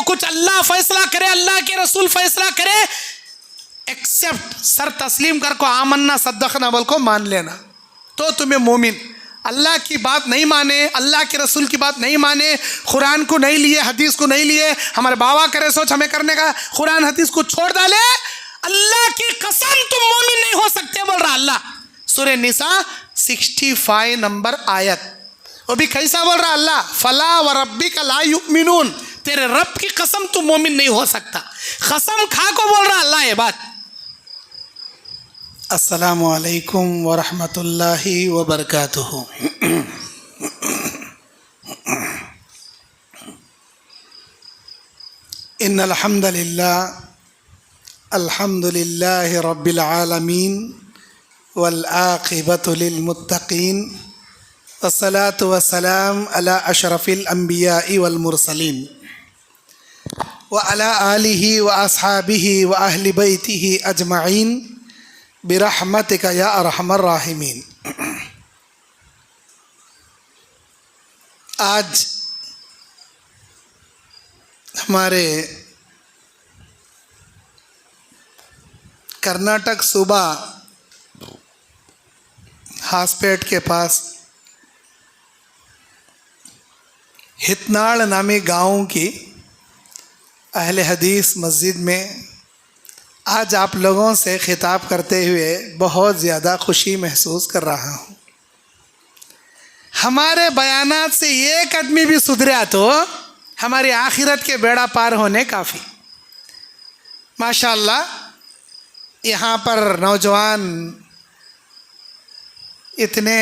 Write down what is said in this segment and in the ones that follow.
जो कुछ अल्लाह फैसला करे, अल्लाह के रसूल फैसला करे, एक्सेप्ट, सर तस्लीम कर को आमन्ना सद्दखना बोल को मान लेना, तो तुम्हें मोमिन। अल्लाह की बात नहीं माने, अल्लाह के रसूल की बात नहीं माने, कुरान को नहीं लिए, हदीस को नहीं लिए, हमारे बाबा करे सोच हमें करने का, कुरान हदीस को छोड़ डाले, अल्लाह की कसम तुम मोमिन नहीं हो सकते बोल रहा अल्लाह। सूरह निसा 65 नंबर आयत। वो भी कैसा बोल रहा अल्लाह, फला व रब्बिका ला युमिनून, तेरे रब की कसम तुम मोमिन नहीं हो सकता। कसम खा को बोल रहा अल्लाह ये बात। अस्सलामु अलैकुम व रहमतुल्लाहि व बरकातुहू। इन्नल हम्दुलिल्लाह अल्हम्दुलिल्लाहि रब्बिल आलमीन वल आक़िबतु लिल मुत्तक़ीन वस्सलातु वस्सलाम अला अशरफिल अंबिया'i वल मुरसलीन व अला आलिहि व अस्हाबिहि व अहलि बैतिहि अजमईन बिरहमतिका या अरहमर राहिमीन। आज हमारे कर्नाटक सूबा हासपेट के पास हितनाड़ नामी गांव की अहले हदीस मस्जिद में आज आप लोगों से खिताब करते हुए बहुत ज़्यादा खुशी महसूस कर रहा हूँ। हमारे बयानात से एक आदमी भी सुधरा तो हमारी आखिरत के बेड़ा पार होने काफ़ी। माशाअल्लाह यहाँ पर नौजवान इतने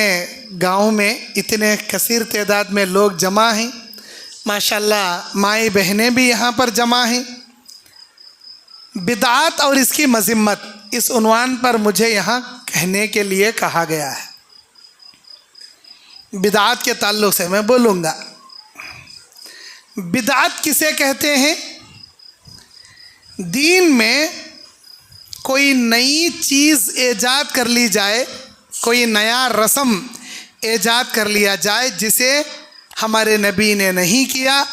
गांव में इतने कसीर तादाद में लोग जमा हैं। माशाअल्लाह माई बहनें भी यहाँ पर जमा हैं। बिदआत और इसकी मज़म्मत इस उन्वान पर मुझे यहाँ कहने के लिए कहा गया है। बिदआत के ताल्लुक़ से मैं बोलूँगा। बिदआत किसे कहते हैं? दीन में कोई नई चीज़ ईजाद कर ली जाए, कोई नया रस्म ईजाद कर लिया जाए जिसे हमारे नबी ने नहीं किया,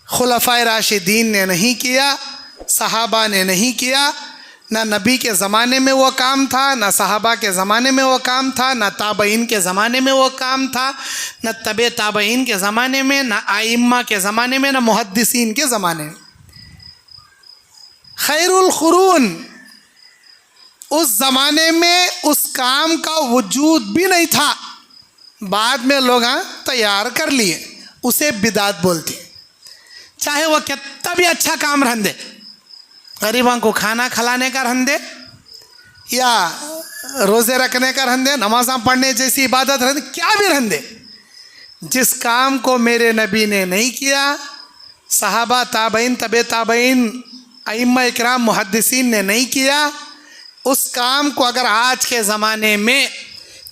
खुलफाए राशिदीन ने नहीं किया, सहाबा ने नहीं किया, ना नबी के ज़माने में वो काम था, ना सहाबा के ज़माने में वो काम था, ना ताबईन के ज़माने में वो काम था, ना तबे ताबईन के ज़माने में, ना आइम्मा के ज़माने में, ना मुहद्दिसीन के ज़माने में। खैरुल कुरून उस ज़माने में उस काम का वजूद भी नहीं था, बाद में लोग तैयार कर लिए, उसे बिदात बोलते। चाहे वह कितना भी अच्छा काम रहन दे, गरीबों को खाना खिलाने का रहन दे या रोज़े रखने का रहन दे, नमाज़ पढ़ने जैसी इबादत रहन दे, क्या भी रहन दे, जिस काम को मेरे नबी ने नहीं किया, सहाबा ताबईन तबे ताबईन अइम्मा इकराम मुहद्दिसीन ने नहीं किया, उस काम को अगर आज के ज़माने में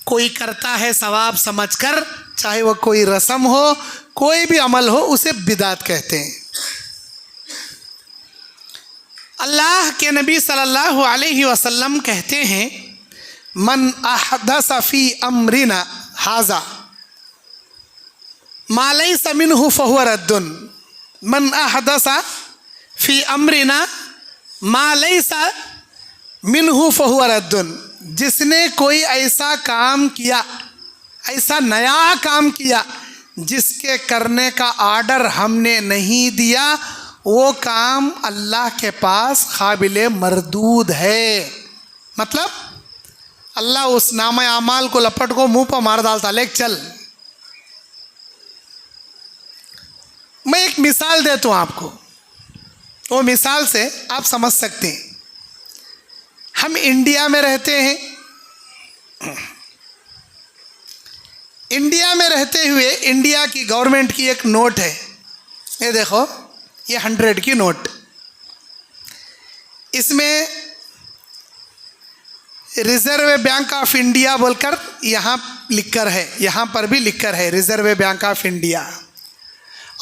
कोई करता है सवाब समझकर, चाहे वह कोई रस्म हो, कोई भी अमल हो, उसे बिदात कहते हैं। अल्लाह के नबी सल्लल्लाहु अलैहि वसल्लम कहते हैं, मन अहदस फी अमरिना हाजा मा लैसा मिन्हु फहुव रद्दुन। मन अहदस फी अमरिना मा लैसा मिन्हु फहुव रद्दुन। जिसने कोई ऐसा काम किया, ऐसा नया काम किया जिसके करने का आर्डर हमने नहीं दिया, वो काम अल्लाह के पास काबिले मरदूद है। मतलब अल्लाह उस नाम आमाल को लपट को मुंह पर मार डालता, लेक चल। मैं एक मिसाल देता हूँ आपको, वो मिसाल से आप समझ सकते हैं। हम इंडिया में रहते हैं। इंडिया में रहते हुए इंडिया की गवर्नमेंट की एक नोट है, ये देखो, ये 100 की नोट। इसमें रिजर्व बैंक ऑफ इंडिया बोलकर यहाँ लिखकर है, यहाँ पर भी लिखकर है रिजर्व बैंक ऑफ इंडिया,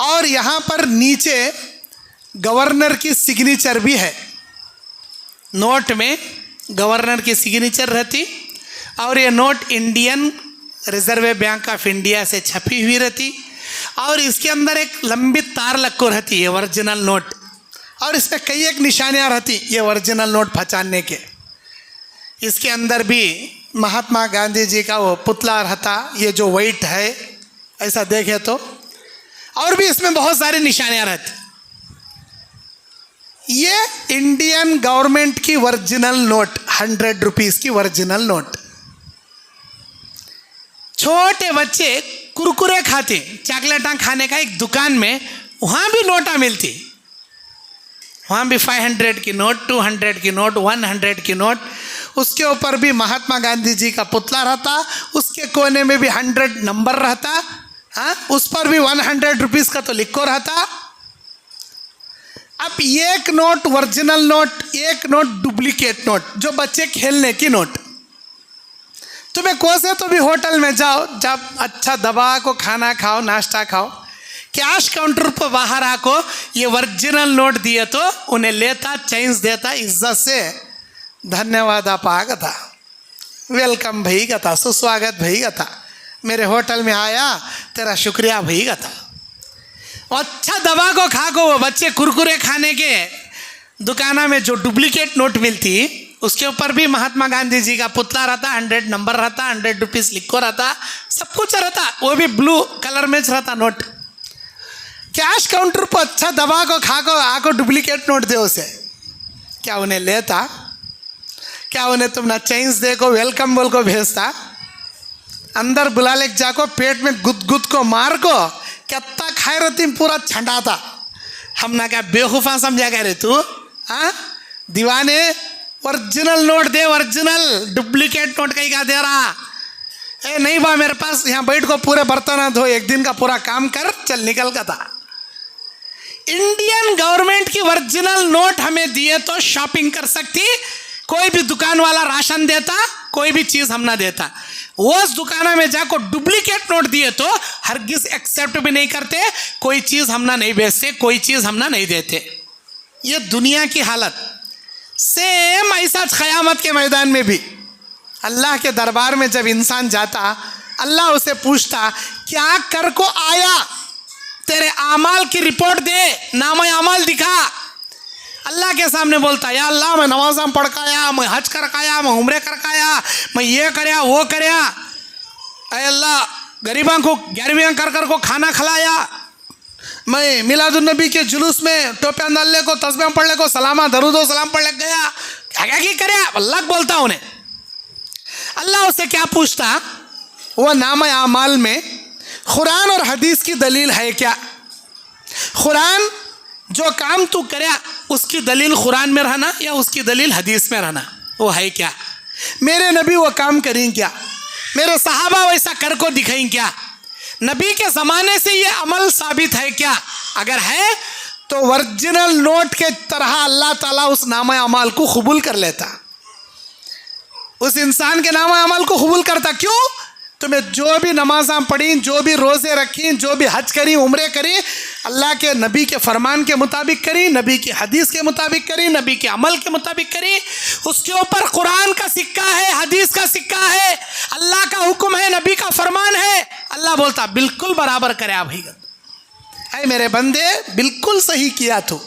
और यहाँ पर नीचे गवर्नर की सिग्नेचर भी है। नोट में गवर्नर की सिग्नेचर रहती और ये note Indian reserve bank of India से छपी हुई रहती, और इसके अंदर एक लंबी तार लक्को रहती है ओरिजिनल नोट, और इसमें कई एक निशानियाँ रहती ये ओरिजिनल नोट पहचानने के। इसके अंदर भी महात्मा गांधी जी का वो पुतला रहता, ये जो वाइट है ऐसा देखे तो, और भी इसमें बहुत सारी निशानियाँ रहती। ये इंडियन गवर्नमेंट की ओरिजिनल नोट, 100 रुपीस की ओरिजिनल नोट। छोटे बच्चे कुरकुरे खाते, चॉकलेटा खाने का एक दुकान में, वहाँ भी नोटा मिलती, वहाँ भी 500 की नोट, 200 की नोट, 100 की नोट। उसके ऊपर भी महात्मा गांधी जी का पुतला रहता, उसके कोने में भी 100 नंबर रहता, हाँ, उस पर भी 100 रुपीस का तो लिखो रहता। अब एक नोट ओरिजिनल नोट, एक नोट डुप्लीकेट नोट, जो बच्चे खेलने की नोट। तुम्हें कोसे तो भी होटल में जाओ, जब अच्छा दबा को खाना खाओ, नाश्ता खाओ, कैश काउंटर पर बाहर आको ये ओरिजिनल नोट दिए तो उन्हें लेता, चेंज देता, इज्जत से धन्यवाद आपा कथा, वेलकम भई कथा, सुस्वागत भई कथा, मेरे होटल में आया तेरा शुक्रिया भई कथा। अच्छा दवा को खा को वो बच्चे कुरकुरे खाने के दुकाना में जो डुप्लीकेट नोट मिलती, उसके ऊपर भी महात्मा गांधी जी का पुतला रहता, 100 नंबर रहता, 100 रुपीस लिखो रहता, सब कुछ रहता, वो भी ब्लू कलर में रहता नोट। कैश काउंटर पर अच्छा दवा को खा को आको डुप्लीकेट नोट दे उसे, क्या उन्हें लेता? क्या उन्हें तुम ना चेंज दे को वेलकम बोल को भेजता? अंदर बुला ले जाको, पेट में गुद गुद को मार को कितना खाए रहती पूरा छंडाता। हम ना क्या बेवकूफ़ा समझा कह रहे तू? हाँ, दीवाने ओरिजिनल नोट दे, ओरिजिनल, डुप्लीकेट नोट कहीं का दे रहा? ए नहीं बा मेरे पास, यहाँ बैठ को पूरे बर्तन धो, एक दिन का पूरा काम कर, चल निकल का था। इंडियन गवर्नमेंट की ओरिजिनल नोट हमें दिए तो शॉपिंग कर सकती, कोई भी दुकान वाला राशन देता, कोई भी चीज़ हम ना देता। उस दुकान में जाकर डुप्लीकेट नोट दिए तो हरगिज एक्सेप्ट भी नहीं करते, कोई चीज़ हम ना नहीं बेचते, कोई चीज़ हम ना नहीं देते। ये दुनिया की हालत सेम ऐसा क़यामत के मैदान में भी अल्लाह के दरबार में जब इंसान जाता, अल्लाह उसे पूछता क्या कर को आया, तेरे आमाल की रिपोर्ट दे, नाम अमाल दिखा। अल्लाह के सामने बोलता या अल्लाह मैं नमाज़ पढ़ के आया, मैं हज कर के आया, मैं उम्रे कर के आया, मैं ये करया वो करया, अरे अल्लाह गरीबों को 11वीं कर को खाना खिलाया, मैं मिलादुन्नबी के जुलूस में टोपियाँ डालने को, तस्बीह पढ़ने को, सलामा दरूदो सलाम पढ़ने गया, क्या क्या करे, अल्लाह बोलता उन्हें। अल्लाह उसे क्या पूछता? वह नाम आमाल में कुरान और हदीस की दलील है क्या? कुरान जो काम तू करे उसकी दलील कुरान में रहना या उसकी दलील हदीस में रहना, वो है क्या? मेरे नबी वो काम करें क्या? मेरे सहाबा वैसा कर को दिखाएं क्या? नबी के ज़माने से ये अमल साबित है क्या? अगर है तो ओरिजिनल नोट के तरह अल्लाह ताला उस नाम अमाल को कबूल कर लेता, उस इंसान के नाम अमाल को कबूल करता। क्यों? तुम्हें जो भी नमाज़ां पढ़ी, जो भी रोज़े रखी, जो भी हज करी, उम्रे करी, अल्लाह के नबी के फरमान के मुताबिक करी, नबी की हदीस के मुताबिक करी, नबी के अमल के मुताबिक करी। उसके ऊपर कुरान का सिक्का है, हदीस का सिक्का है, अल्लाह का हुक्म है, नबी का फरमान है। अल्लाह बोलता बिल्कुल बराबर करे आप ही, ऐ मेरे बंदे बिल्कुल सही किया तू,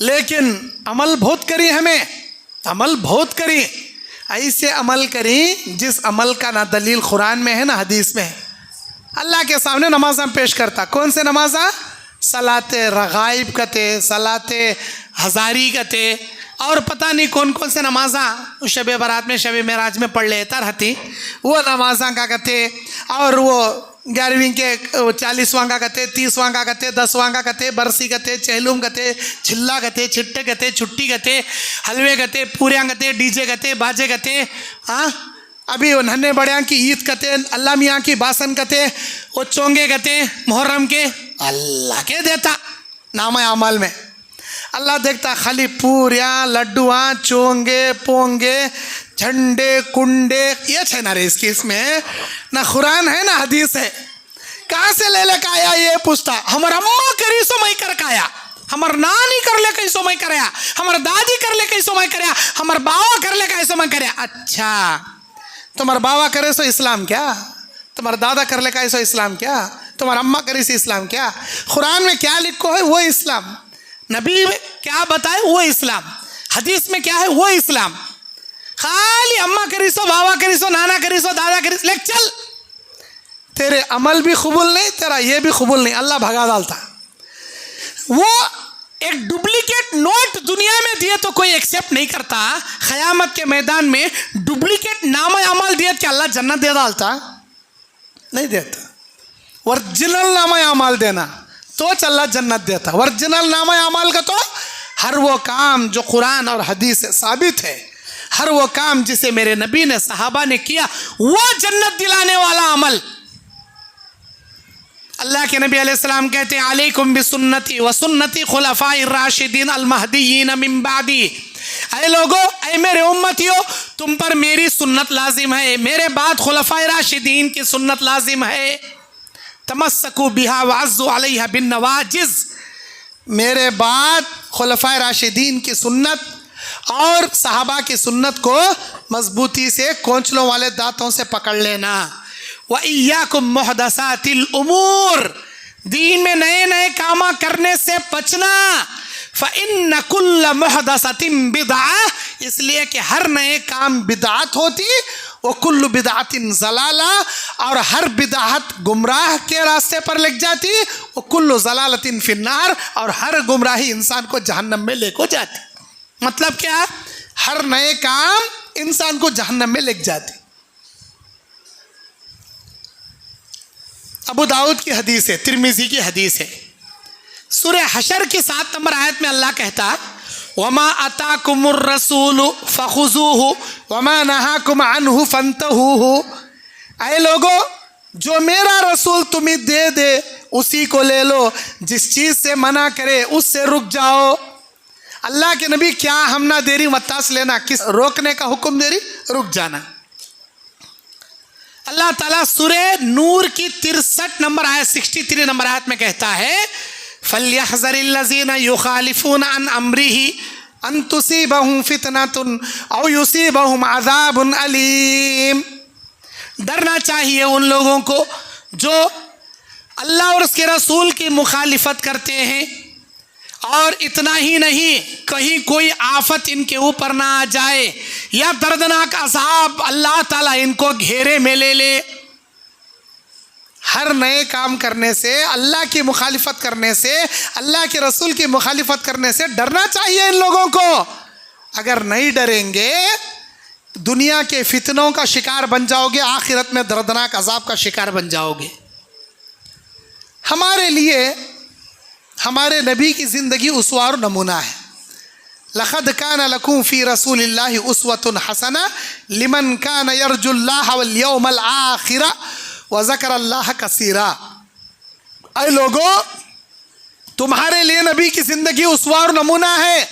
लेकिन अमल बहुत करी, हमें अमल बहुत करी, ऐसे अमल करी जिस अमल का ना दलील कुरान में है ना हदीस में है। अल्लाह के सामने नमाज़ां पेश करता, कौन से नमाज़ा? सलाते रगाइब कते, सलाते हज़ारी कते, और पता नहीं कौन कौन से नमाज़ां शब बारात में, शब मेराज में पढ़ लेता रहती, वो नमाज़ां का कहते। और वो 11वीं के 40वां का कहते, 30वां का कहते, 10वां का कहते, बरसी कहते, चहलुम कहते, छिल्ला कहते, छिट्टे कहते, छुट्टी कहते, हलवे कहते, पूरियाँ कहते, डीजे कहते, बाजे कहते। हाँ, अभी वो नन्हे बड़ियाँ की ईद कहते, अल्लाह मियाँ की बासन कहते, वो चोंगे कहते मुहर्रम के, अल्लाह के देता नाम अमाल में। अल्लाह देखता खाली पूरियाँ, लड्डुआँ, चोंगे, पोंगे, झंडे, कुंडे, ये है ना रे इसकी, इसमें ना कुरान है ना हदीस है, कहाँ से ले लेकर आया? ये पूछता। हमार अम्मा करी सो मैं कर आया, हमार नानी कर ले कैसो मैं कराया, हमार दादी कर ले कैसो मैं कराया, हमार बावा कर ले कैसो मैं कराया। अच्छा, तुम्हार बावा करे सो इस्लाम क्या? तुम्हार दादा कर ले कैसो इस्लाम क्या? तुम्हारा अम्मा करी से इस्लाम क्या? कुरान में क्या लिखो है वो इस्लाम, नबी में क्या बताए वो इस्लाम, हदीस में क्या है वो इस्लाम। खाली अम्मा करीसो, बाबा करीसो, नाना करीसो, दादा करीसो, लेक चल। तेरे अमल भी कबूल नहीं, तेरा ये भी कबूल नहीं, अल्लाह भगा डालता। वो एक डुप्लीकेट नोट दुनिया में दिए तो कोई एक्सेप्ट नहीं करता, क़यामत के मैदान में डुप्लीकेट नाम अमल दिए कि अल्लाह जन्नत दे डालता? नहीं देता। ओरिजिनल नाम अमाल देना तो अल्लाह जन्नत देता। ओरिजिनल नाम अमाल का तो हर वो काम जो कुरान और हदीस से साबित है, हर वो काम जिसे मेरे नबी ने, सहाबा ने किया, वो जन्नत दिलाने वाला अमल। अल्लाह के नबी अलैहिस्सलाम कहते हैं, अलैकुम बिसुन्नती व सुन्नती खुलफाए राशिदीन अल महदीयीन मिन बादी। ऐ लोगो, ऐ मेरे उम्मतियों, तुम पर मेरी सुन्नत लाजिम है, मेरे बाद खुलफाए राशिदीन की सुन्नत लाजिम है। तमस्सकू बिहा वअज़्ज़ू अलैहा बिन नवाजिज़। मेरे बाद खुलफाए राशिदीन की सुन्नत और सहाबा की सुन्नत को मजबूती से कोंचलों वाले दांतों से पकड़ लेना। व इय्याकुम मुहदसातिल उमूर, दीन में नए नए काम करने से बचना। फ़इन्न कुल्ल मुहदसतिन बिदअह, इसलिए कि हर नए काम बिदअत होती, वो कुल्लु बिदअतिन ज़लाला, और हर बिदअत गुमराह के रास्ते पर लग जाती, वो कुल्लु ज़लालतिन फिन्नार, और हर गुमराही इंसान को जहन्नम में लेको जाती। मतलब क्या? हर नए काम इंसान को जहन्नम में ले जाते। अबू दाऊद की हदीस है, तिरमिज़ी की हदीस है, सूरह हशर की 7 नंबर आयत में अल्लाह कहता, वमा अताकुमुर रसूलु फखुज़ूहु वमा नहाकुम अन्हु फंतहूहु। ऐ लोगो, जो मेरा रसूल तुम्हें दे दे उसी को ले लो, जिस चीज़ से मना करे उससे रुक जाओ। अल्लाह के नबी क्या हम ना देरी मत्तास लेना, किस रोकने का हुक्म देरी, रुक जाना। अल्लाह ताला सूरह नूर की 63 नंबर आयत 63 नंबर आयत में कहता है, फल्यहज़रिल्लज़ीना युखालिफूना अन अम्रिही अन तुसीबहुम फितनतुन औ युसीबहुम अज़ाबुन अलीम। डरना चाहिए उन लोगों को जो अल्लाह और उसके रसूल की मुखालिफत करते हैं, और इतना ही नहीं, कहीं कोई आफत इनके ऊपर ना आ जाए या दर्दनाक अज़ाब अल्लाह ताला इनको घेरे में ले ले। हर नए काम करने से, अल्लाह की मुखालिफत करने से, अल्लाह के रसूल की मुखालिफत करने से डरना चाहिए इन लोगों को। अगर नहीं डरेंगे दुनिया के फितनों का शिकार बन जाओगे, आखिरत में दर्दनाक अजाब का शिकार बन जाओगे। हमारे लिए हमारे नबी की ज़िंदगी उसवा और नमूना है। लक़द कान लकुम फ़ी रसूलिल्लाहि उस्वतुन हसना लिमन कान यरजुल्लाह वल यौमल आखिरा व ज़करल्लाह कसीरा। ऐ लोगो, तुम्हारे लिए नबी की ज़िंदगी उसवा और नमूना है।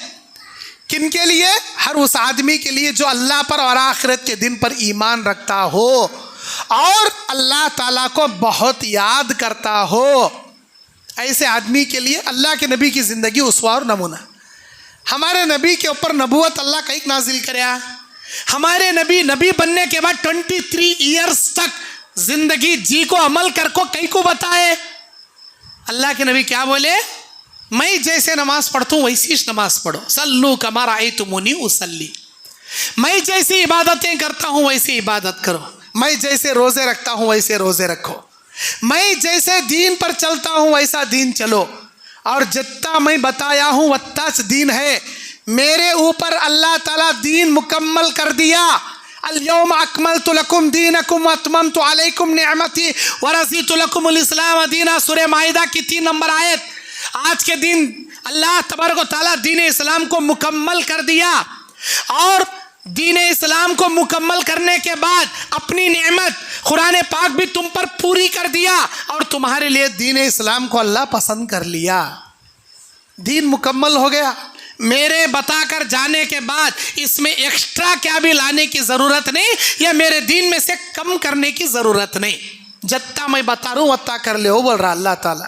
किन के लिए? हर उस आदमी के लिए जो अल्लाह पर और आखिरत के दिन पर ईमान रखता हो और अल्लाह ताला को बहुत याद करता हो। ऐसे आदमी के लिए अल्लाह के नबी की ज़िंदगी उसवा और नमूना। हमारे नबी के ऊपर नबूवत अल्लाह कहीं नाजिल करया। हमारे नबी बनने के बाद 23 ईयर्स तक जिंदगी जी को अमल कर को कहीं को बताए। अल्लाह के नबी क्या बोले? मैं जैसे नमाज पढ़ता हूँ वैसी नमाज पढ़ो, सल्लू कमा रअयतुमूनी उसल्ली। मैं जैसी इबादतें करता हूँ वैसी इबादत करो, मैं जैसे रोज़े रखता हूँ वैसे रोज़े रखो, मैं जैसे दीन पर चलता हूँ वैसा दीन चलो, और जितना मैं बताया हूँ वत्ता दीन है। मेरे ऊपर अल्लाह ताला दीन मुकम्मल कर दिया। अल-यौम अकमलतु लकुम दीनकुम व अतममतु अलैकुम निअमती व रज़ीतु लकुमुल इस्लाम दीना। सूरह माइदा की 3 नंबर आयत। आज के दिन अल्लाह तबारक व तआला दीन इस्लाम को मुकम्मल कर दिया, और दीन इस्लाम को मुकम्मल करने के बाद अपनी नेमत कुरान पाक भी तुम पर पूरी कर दिया, और तुम्हारे लिए दीन इस्लाम को अल्लाह पसंद कर लिया। दीन मुकम्मल हो गया। मेरे बताकर जाने के बाद इसमें एक्स्ट्रा क्या भी लाने की ज़रूरत नहीं, या मेरे दीन में से कम करने की ज़रूरत नहीं। जितना मैं बता रहा हूँ उतना कर ले, बोल रहा अल्लाह ताला।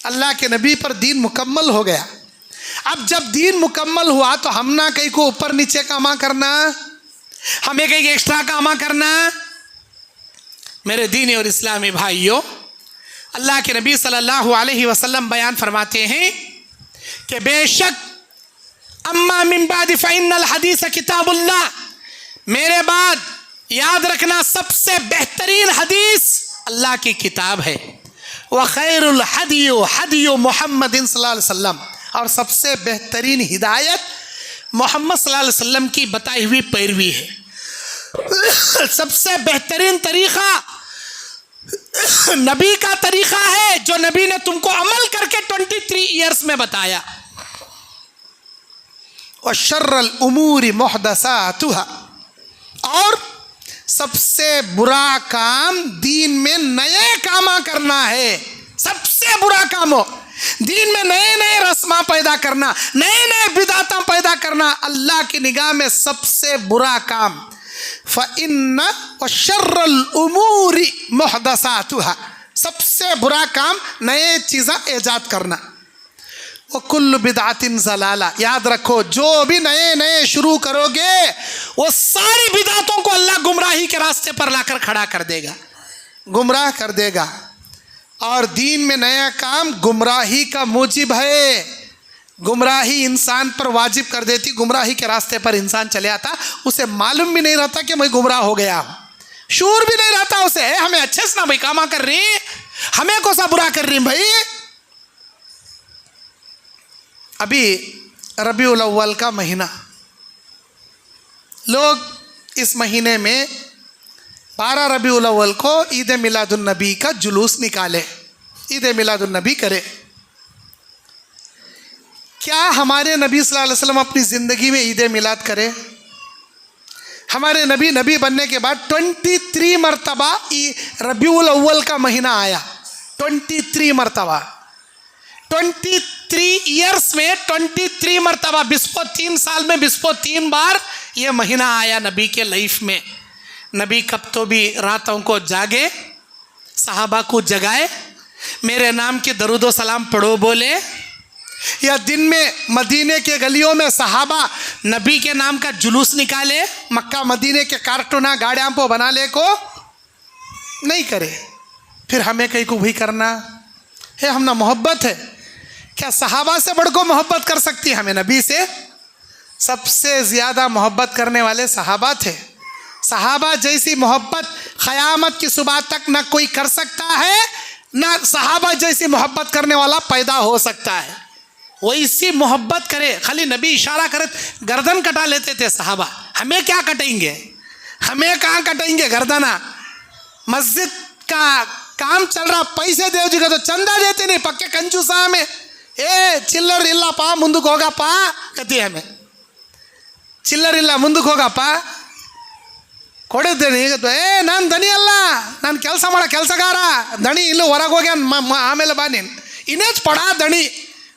अल्लाह के नबी पर दीन मुकम्मल हो गया। अब जब दीन मुकम्मल हुआ तो हम ना कहीं को ऊपर नीचे कामा करना, हमें कहीं एक्स्ट्रा कामा करना। मेरे दीनी और इस्लामी भाइयों, अल्लाह के नबी सल्लल्लाहु अलैहि वसल्लम बयान फरमाते हैं कि बेशक अम्मा मिन बाद फ़इन्नल हदीस किताबुल्लाह, मेरे बाद याद रखना सबसे बेहतरीन हदीस अल्लाह की किताब है। व खैरुल हदियु हदियु मुहम्मदिन सल्लल्लाहु अलैहि वसल्लम, और सबसे बेहतरीन हिदायत मोहम्मद सल्लल्लाहु अलैहि वसल्लम की बताई हुई पैरवी है। सबसे बेहतरीन तरीक़ा नबी का तरीक़ा है जो नबी ने तुमको अमल करके 23 ईयर्स में बताया। व शर्रल उमूरी मुहदसातुहा, और सबसे बुरा काम दीन में नए कामा करना है। सबसे बुरा काम हो दीन में नए नए रस्मा पैदा करना, नए नए बिदाता पैदा करना, अल्लाह की निगाह में सबसे बुरा काम। फ़इन्न व शर्रल उमूरी मुहदसातुहा, सबसे बुरा काम नए चीज़ें ईजाद करना। वो कुल्लु बिदातिन ज़लाला, याद रखो जो भी नए नए शुरू करोगे वो सारी बिदातों को अल्लाह गुमराही के रास्ते पर लाकर खड़ा कर देगा, गुमराह कर देगा। और दीन में नया काम गुमराही का मूजिब है। गुमराही इंसान पर वाजिब कर देती, गुमराही के रास्ते पर इंसान चले आता, उसे मालूम भी नहीं रहता कि मैं गुमराह हो गया हूँ, शूर भी नहीं रहता उसे, हमें अच्छे से ना भाई कामा कर रही, हमें कौन सा बुरा कर रही भाई। अभी रबीउल अव्वल का महीना, लोग इस महीने में 12 रबीउल अव्वल को ईद मिलादुन नबी का जुलूस निकाले, ईद मिलादुन नबी करे। क्या हमारे नबी सल्लल्लाहु अलैहि वसल्लम अपनी ज़िंदगी में ईद मिलाद करे? हमारे नबी नबी बनने के बाद 23 मरतबा रबीउल अव्वल का महीना आया, 23 मरतबा, 23 ईयर्स में 23 मरतबा, 3 साल में 3 बार ये महीना आया नबी के लाइफ में। नबी कब तो भी रातों को जागे, सहाबा को जगाए, मेरे नाम के दरूदो सलाम पढ़ो बोले, या दिन में मदीने के गलियों में सहाबा नबी के नाम का जुलूस निकाले, मक्का मदीने के कार्टूना गाड़ियाँ को बना ले को नहीं करे। फिर हमें कहीं को भी करना है, हम ना मोहब्बत है क्या? सहाबा से बढ़कर मोहब्बत कर सकती है हमें नबी से? सबसे ज़्यादा मोहब्बत करने वाले सहाबा थे। सहाबा जैसी मोहब्बत क़यामत की सुबह तक ना कोई कर सकता है, ना सहाबा जैसी मोहब्बत करने वाला पैदा हो सकता है। वैसी मोहब्बत करे, खाली नबी इशारा करे गर्दन कटा लेते थे सहाबा। हमें क्या कटेंगे, हमें कहाँ कटेंगे गर्दना? मस्जिद का काम चल रहा, पैसे देव जी का तो चंदा देते नहीं, पक्के कंजूसा में ए चिल्लर इल्ला पा मुंदुक होगा पा कहती है, हमें चिल्लर इल्ला मुंदुक होगा पा ಕೊಡಿದ್ದೇನೆ ಈಗ ನಾನು ದಣಿ ಅಲ್ಲ, ನಾನು ಕೆಲಸ ಮಾಡೋ ಕೆಲಸಗಾರ, ದಣಿ ಇಲ್ಲೂ ಹೊರಗೆ ಹೋಗ್ಯ ಆಮೇಲೆ ಬಾ ನೀನು, इन्हें पढ़ा दणी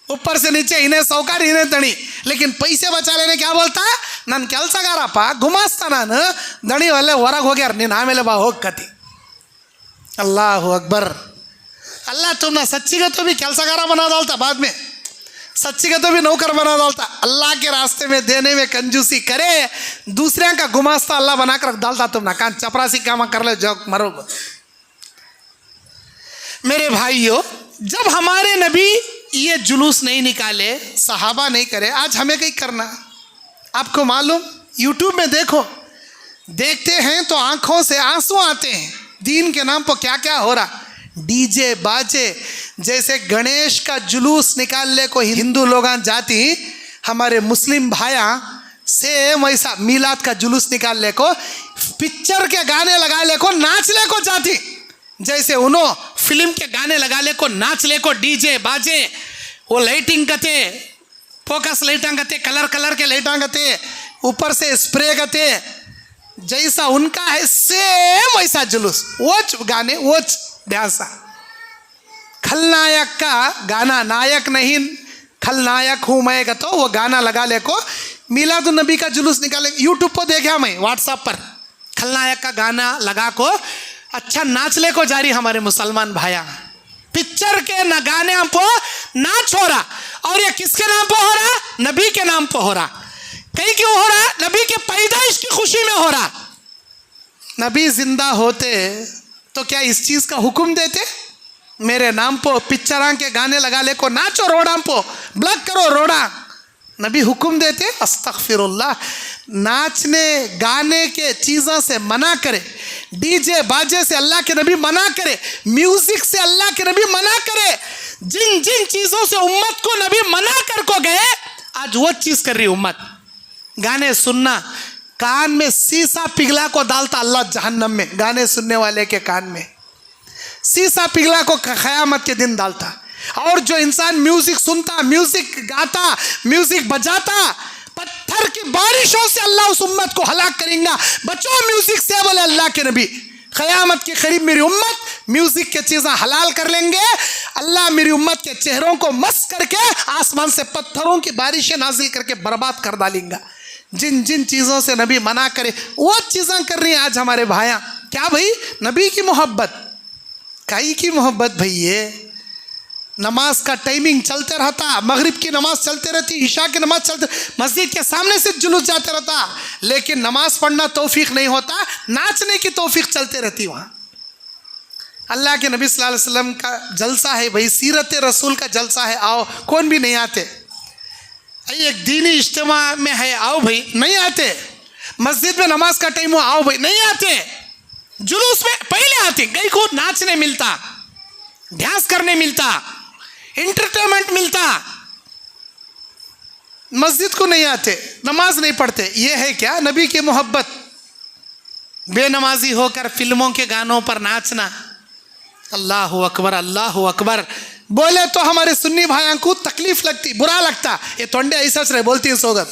ऊपर से नीचे, इन्हें सौकार इन्हें दणी, लेकिन पैसे बचा लेने क्या बोलता है, ನಾನು ಕೆಲಸಗಾರಪ್ಪ ಗುಮಾಸ್ತ, ನಾನು ದಣಿ ಅಲ್ಲೇ ಹೊರಗೆ ಹೋಗ್ಯಾರ, ನೀನು ಆಮೇಲೆ ಬಾ ಹೋಗಿ ಕತಿ। अल्लाह अकबर। अल्लाह तुमने सच्ची का तो भी ಕೆಲಸಗಾರ बना डालता, बाद में सच्ची का तो भी नौकर बना डालता। अल्लाह के रास्ते में देने में कंजूसी करे, दूसरे का गुमास्ता अल्लाह बना कर रख डालता। तुमने कान चपरासी काम कर ले जो मरो। मेरे भाइयों, जब हमारे नबी ये जुलूस नहीं निकाले, सहाबा नहीं करे, आज हमें कहीं करना? आपको मालूम, यूट्यूब में देखो, देखते हैं तो आंखों से आंसू आते हैं। दीन के नाम पर क्या क्या हो रहा, डीजे बाजे, जैसे गणेश का जुलूस निकालने को हिंदू लोग जाती, हमारे मुस्लिम भाया सेम वैसा मिलाद का जुलूस निकालने को, पिक्चर के गाने लगा ले को नाचने को जाती, जैसे उन्हों फिल्म के गाने लगा ले को नाच ले को, डीजे बाजे, वो लाइटिंग करते, फोकस लाइटां करते, कलर कलर के लाइटां करते, ऊपर से स्प्रे करते, जैसा उनका है सेम वैसा जुलूस, वो गाने वो डांसा। खलनायक का गाना, नायक नहीं खलनायक हूँ मैं का, तो वो गाना लगा ले को मिलाद नबी का जुलूस निकाले। यूट्यूब पर देखा मैं, व्हाट्सएप पर खलनायक का गाना लगा को अच्छा नाचले को जारी हमारे मुसलमान भाया। पिक्चर के न गाने पे नाच हो रहा, और ये किसके नाम पे हो रहा? नबी के नाम पे हो रहा। कहीं क्यों हो रहा? नबी के पैदाइश की खुशी में हो रहा। नबी जिंदा होते तो क्या इस चीज़ का हुक्म देते? मेरे नाम पो पिक्चर के गाने लगा ले को नाचो रोड़ा पो ब्लॉक करो रोड़ा। नबी हुक्म देते अस्तगफिरुल्लाह, नाचने गाने के चीज़ों से मना करे, डीजे बाजे से अल्लाह के नबी मना करे, म्यूजिक से अल्लाह के नबी मना करे। जिन जिन चीज़ों से उम्मत को नबी मना कर को गए, आज वो चीज़ कर रही उम्मत। गाने सुनना, कान में शीशा पिघला को डालता अल्लाह जहन्नम में, गाने सुनने वाले के कान में शीशा पिघला को क़यामत के दिन डालता। और जो इंसान म्यूजिक सुनता, म्यूजिक गाता, म्यूजिक बजाता, पत्थर की बारिशों से अल्लाह उस उम्मत को हलाक करेगा। बचो म्यूजिक से, बोले अल्लाह के नबी। क़यामत के करीब मेरी उम्मत म्यूजिक के चीज़ें हलाल कर लेंगे। अल्लाह मेरी उम्मत के चेहरों को मस्त करके आसमान से पत्थरों की बारिशें नाजिल करके बर्बाद कर डालेंगा। जिन जिन चीज़ों से नबी मना करे वो चीज़ें कर रही हैं आज हमारे भाइयाँ। क्या भाई? नबी की मोहब्बत, काई की मोहब्बत भाई। ये नमाज का टाइमिंग चलते रहता, मगरिब की नमाज चलते रहती, ईशा की नमाज चलते, मस्जिद के सामने से जुलूस जाते रहता, लेकिन नमाज पढ़ना तौफीक नहीं होता, नाचने की तौफीक चलते रहती वहाँ। अल्लाह के नबी सल्लल्लाहु अलैहि वसल्लम का जलसा है भाई, सीरत रसूल का जलसा है, आओ। कौन भी नहीं आते। एक दीनी इज्तिमा में है, आओ भाई, नहीं आते। मस्जिद में नमाज का टाइम हो, आओ भाई, नहीं आते। जुलूस में पहले आते, कहीं को नाचने मिलता, ध्यास करने मिलता, इंटरटेनमेंट मिलता, मस्जिद को नहीं आते, नमाज नहीं पढ़ते। ये है क्या नबी की मोहब्बत? बेनमाजी होकर फिल्मों के गानों पर नाचना। अल्लाह अकबर, अल्लाह अकबर बोले तो हमारे सुन्नी भाइयों को तकलीफ लगती, बुरा लगता। ये तोंडे ऐसा रहे बोलती है सोगत,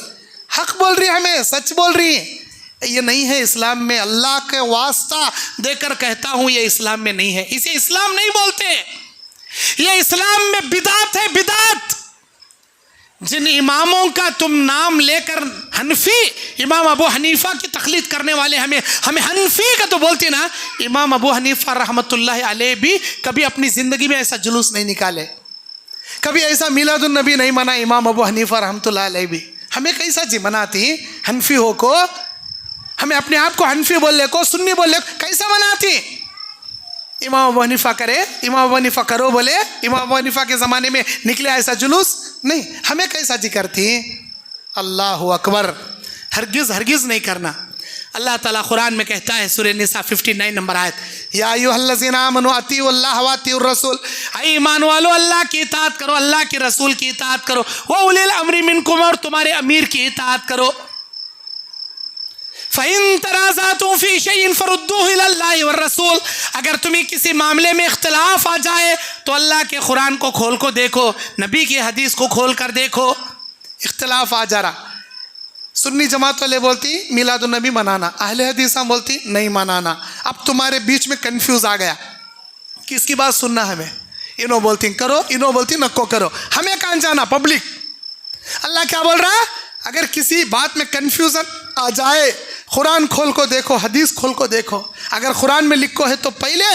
हक बोल रही है, हमें सच बोल रही है। ये नहीं है इस्लाम में, अल्लाह के वास्ता देकर कहता हूँ, ये इस्लाम में नहीं है। इसे इस्लाम नहीं बोलते, ये इस्लाम में बिदात है, बिदात। जिन इमामों का तुम नाम लेकर हनफी, इमाम अबू हनीफा की तकलीद करने वाले हमें हनफी का तो बोलते ना। इमाम अबू हनीफा रहमतुल्लाह अलैह भी कभी अपनी ज़िंदगी में ऐसा जुलूस नहीं निकाले, कभी ऐसा मिलादुन नबी नहीं मना। इमाम अबू हनीफा रहमतुल्लाह अलैह भी हमें कैसा जी मनाती? हनफी हो को, हमें अपने आप को हनफी बोलने को, सुन्नी बोलने को कैसा मनाती? इमाम अबू हनीफा करे, इमाम अबू हनीफा करो बोले, इमाम अबू हनीफा के ज़माने में निकले ऐसा जुलूस नहीं। हमें कैसा जी करती? अल्लाह अकबर, हरगिज़ हरगिज़ नहीं करना। अल्लाह ताला कुरान में कहता है, सूरह निसा 59 नंबर आयत, या अय्युहल्लज़ीना आमनू अतीउल्लाह व अतीउर रसूल, ऐ ईमान वालो अल्लाह की इताअत करो, अल्लाह के रसूल की इताअत करो, व उलिल अम्री मिनकुम, और तुम्हारे अमीर की इताअत करो। फ़इन तनाज़अतुम फ़ी शैइन फ़रुद्दूहु इलल्लाहि वर रसूल, अगर तुम्हें किसी मामले में इख्तिलाफ आ जाए तो अल्लाह के कुरान को खोल को देखो, नबी की हदीस को खोल कर देखो। इख्तिलाफ आ जा रहा, सुन्नी जमात वाले बोलती मिलादुन नबी मनाना, अहले हदीसा बोलती नहीं मनाना। अब तुम्हारे बीच में कंफ्यूज आ गया, किसकी बात सुनना हमें? इनो बोलती करो, इनो बोलती नको करो, हमें कहाँ जाना? पब्लिक। अल्लाह क्या बोल रहा है? अगर किसी बात में कंफ्यूजन आ जाए, कुरान खोल को देखो, हदीस खोल को देखो। अगर कुरान में लिखो है तो पहले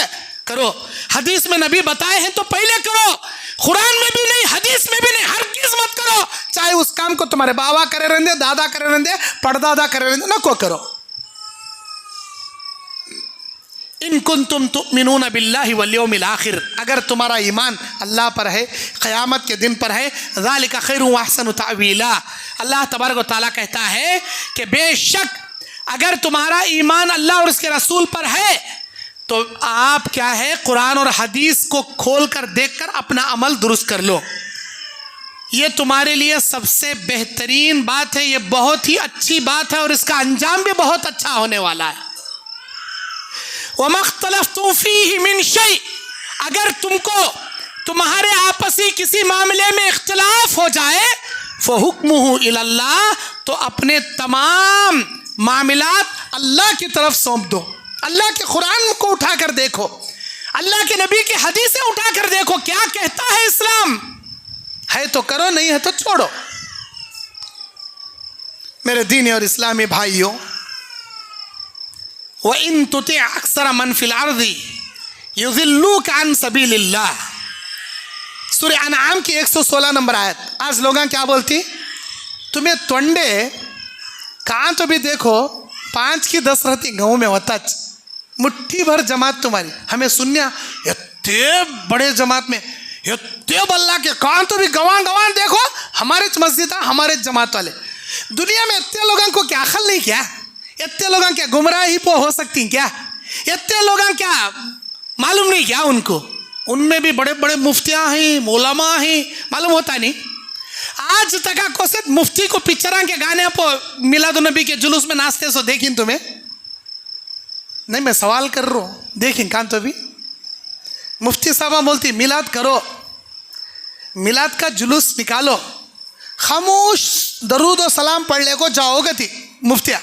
करो, हदीस में नबी बताए हैं तो पहले करो। कुरान में भी नहीं, हदीस में भी नहीं, हर चीज मत करो। चाहे उस काम को तुम्हारे बाबा करे रहने, दादा करे रहने, परदादा करे रहने, ना को करो। इन कुंतुम तुमिनून बिल्लाहि वल यौमिल आखिर, अगर तुम्हारा ईमान अल्लाह पर है, क़यामत के दिन पर है, ज़ालिका खैरुन व अहसनु तावीला। अल्लाह तबारक व तआला कहता है कि बेशक अगर तुम्हारा ईमान अल्लाह और उसके रसूल पर है तो आप क्या है, कुरान और हदीस को खोल कर देख कर अपना अमल दुरुस्त कर लो। ये तुम्हारे लिए सबसे बेहतरीन बात है, ये बहुत ही अच्छी बात है और इसका अंजाम भी बहुत अच्छा होने वाला है। वमा इख्तलफ्तुम फीहि मिन शै, अगर तुमको तुम्हारे आपसी किसी मामले में इख्तिलाफ हो जाए, फहुक्मुहु इलल्लाह, तो अपने तमाम मामलात अल्लाह की तरफ सौंप दो। अल्लाह के कुरान को उठा कर देखो, अल्लाह के नबी की हदीसें उठा कर देखो, क्या कहता है इस्लाम। है तो करो, नहीं है तो छोड़ो। मेरे दीनी और इस्लामी भाइयों, व इन तुति अक्सर मन फिल अर्दी युज़िल्लूक अन सबीलिल्लाह, सूरह अनआम की 116 नंबर आयत। आज लोग क्या बोलती, तुम्हें तोंडे कहाँ तो भी देखो 5 की 10 रहती गाँव में होता, मुट्ठी भर जमात तुम्हारी, हमें सुनिया इतने बड़े जमात में इतने अल्लाह के कान तो भी गवान गवान देखो हमारे मस्जिद है हमारे जमात वाले दुनिया में इतने लोगों को क्या अकल नहीं क्या इतने लोगों क्या गुमराही पे हो सकती क्या इतने लोगों क्या मालूम नहीं क्या उनको उनमें भी बड़े बड़े मुफ्तियाँ हैं मौलामा हैं मालूम होता नहीं आज तक कोसे मुफ्ती को पिक्चर के गाने पर मिलादुन्नबी के जुलूस में नाचते सो देखी तुम्हें नहीं मैं सवाल कर रहा हूँ देखी कान तो भी मुफ्ती साहबा बोलती मिलाद करो मिलाद का जुलूस निकालो खामोश दरूद और सलाम पढ़ ले को जाओगे थी मुफ्तिया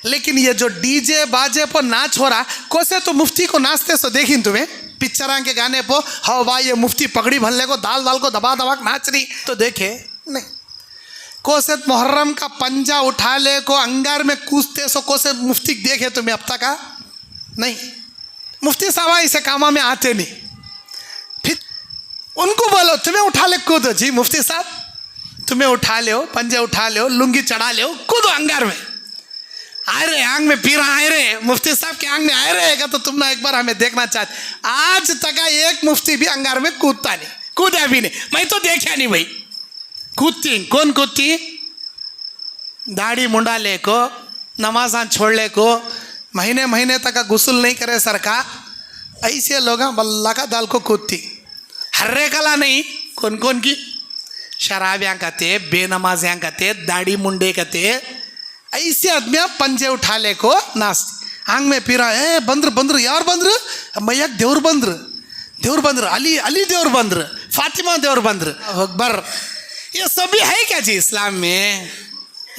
लेकिन ये जो डीजे बाजे पर नाच हो रहा कोसे तो मुफ्ती को नाचते सो देखी तुम्हें पिक्चर के गाने पर हाँ भाई ये मुफ्ती पगड़ी भरने को दाल दाल को दबा दबा नाच रही तो देखे नहीं कोसे मुहर्रम का पंजा उठा ले को अंगार में कूदते सो कोसे मुफ्ती देखे तुम्हें अब तक नहीं मुफ्ती साहब इसे कामा में आते नहीं फिर उनको बोलो तुम्हें उठा ले कूदो जी मुफ्ती साहब तुम्हें उठा ले पंजे उठा ले लुंगी चढ़ा ले कूदो अंगार में आए रे आंग में पी रहा आए रे मुफ्ती साहब के आंग में आए रहेगा तो तुम ना एक बार हमें देखना चाहते आज तक एक मुफ्ती भी अंगार में कूदता नहीं कूदा भी नहीं मैं तो देखा नहीं भाई कूदती कौन कूदती दाढ़ी मुंडा ले को नमाज़ छोड़ ले को महीने महीने तक गुस्ल नहीं करे सरकार ऐसे लोग बल्ला का दाल को कूदती हर्रे कला नहीं कौन कौन की शराबियाँ कहते बेनमाजियाँ कहते दाढ़ी मुंडे कहते ऐसे आदमी पंजे उठा ले को नाचती आंग में पी रहा है बंद्र बंद्र यार बंद्र मैया देवर बंद्र अली अली देवर बंद्र फातिमा देवर बंद्र अकबर ये सभी है क्या जी इस्लाम में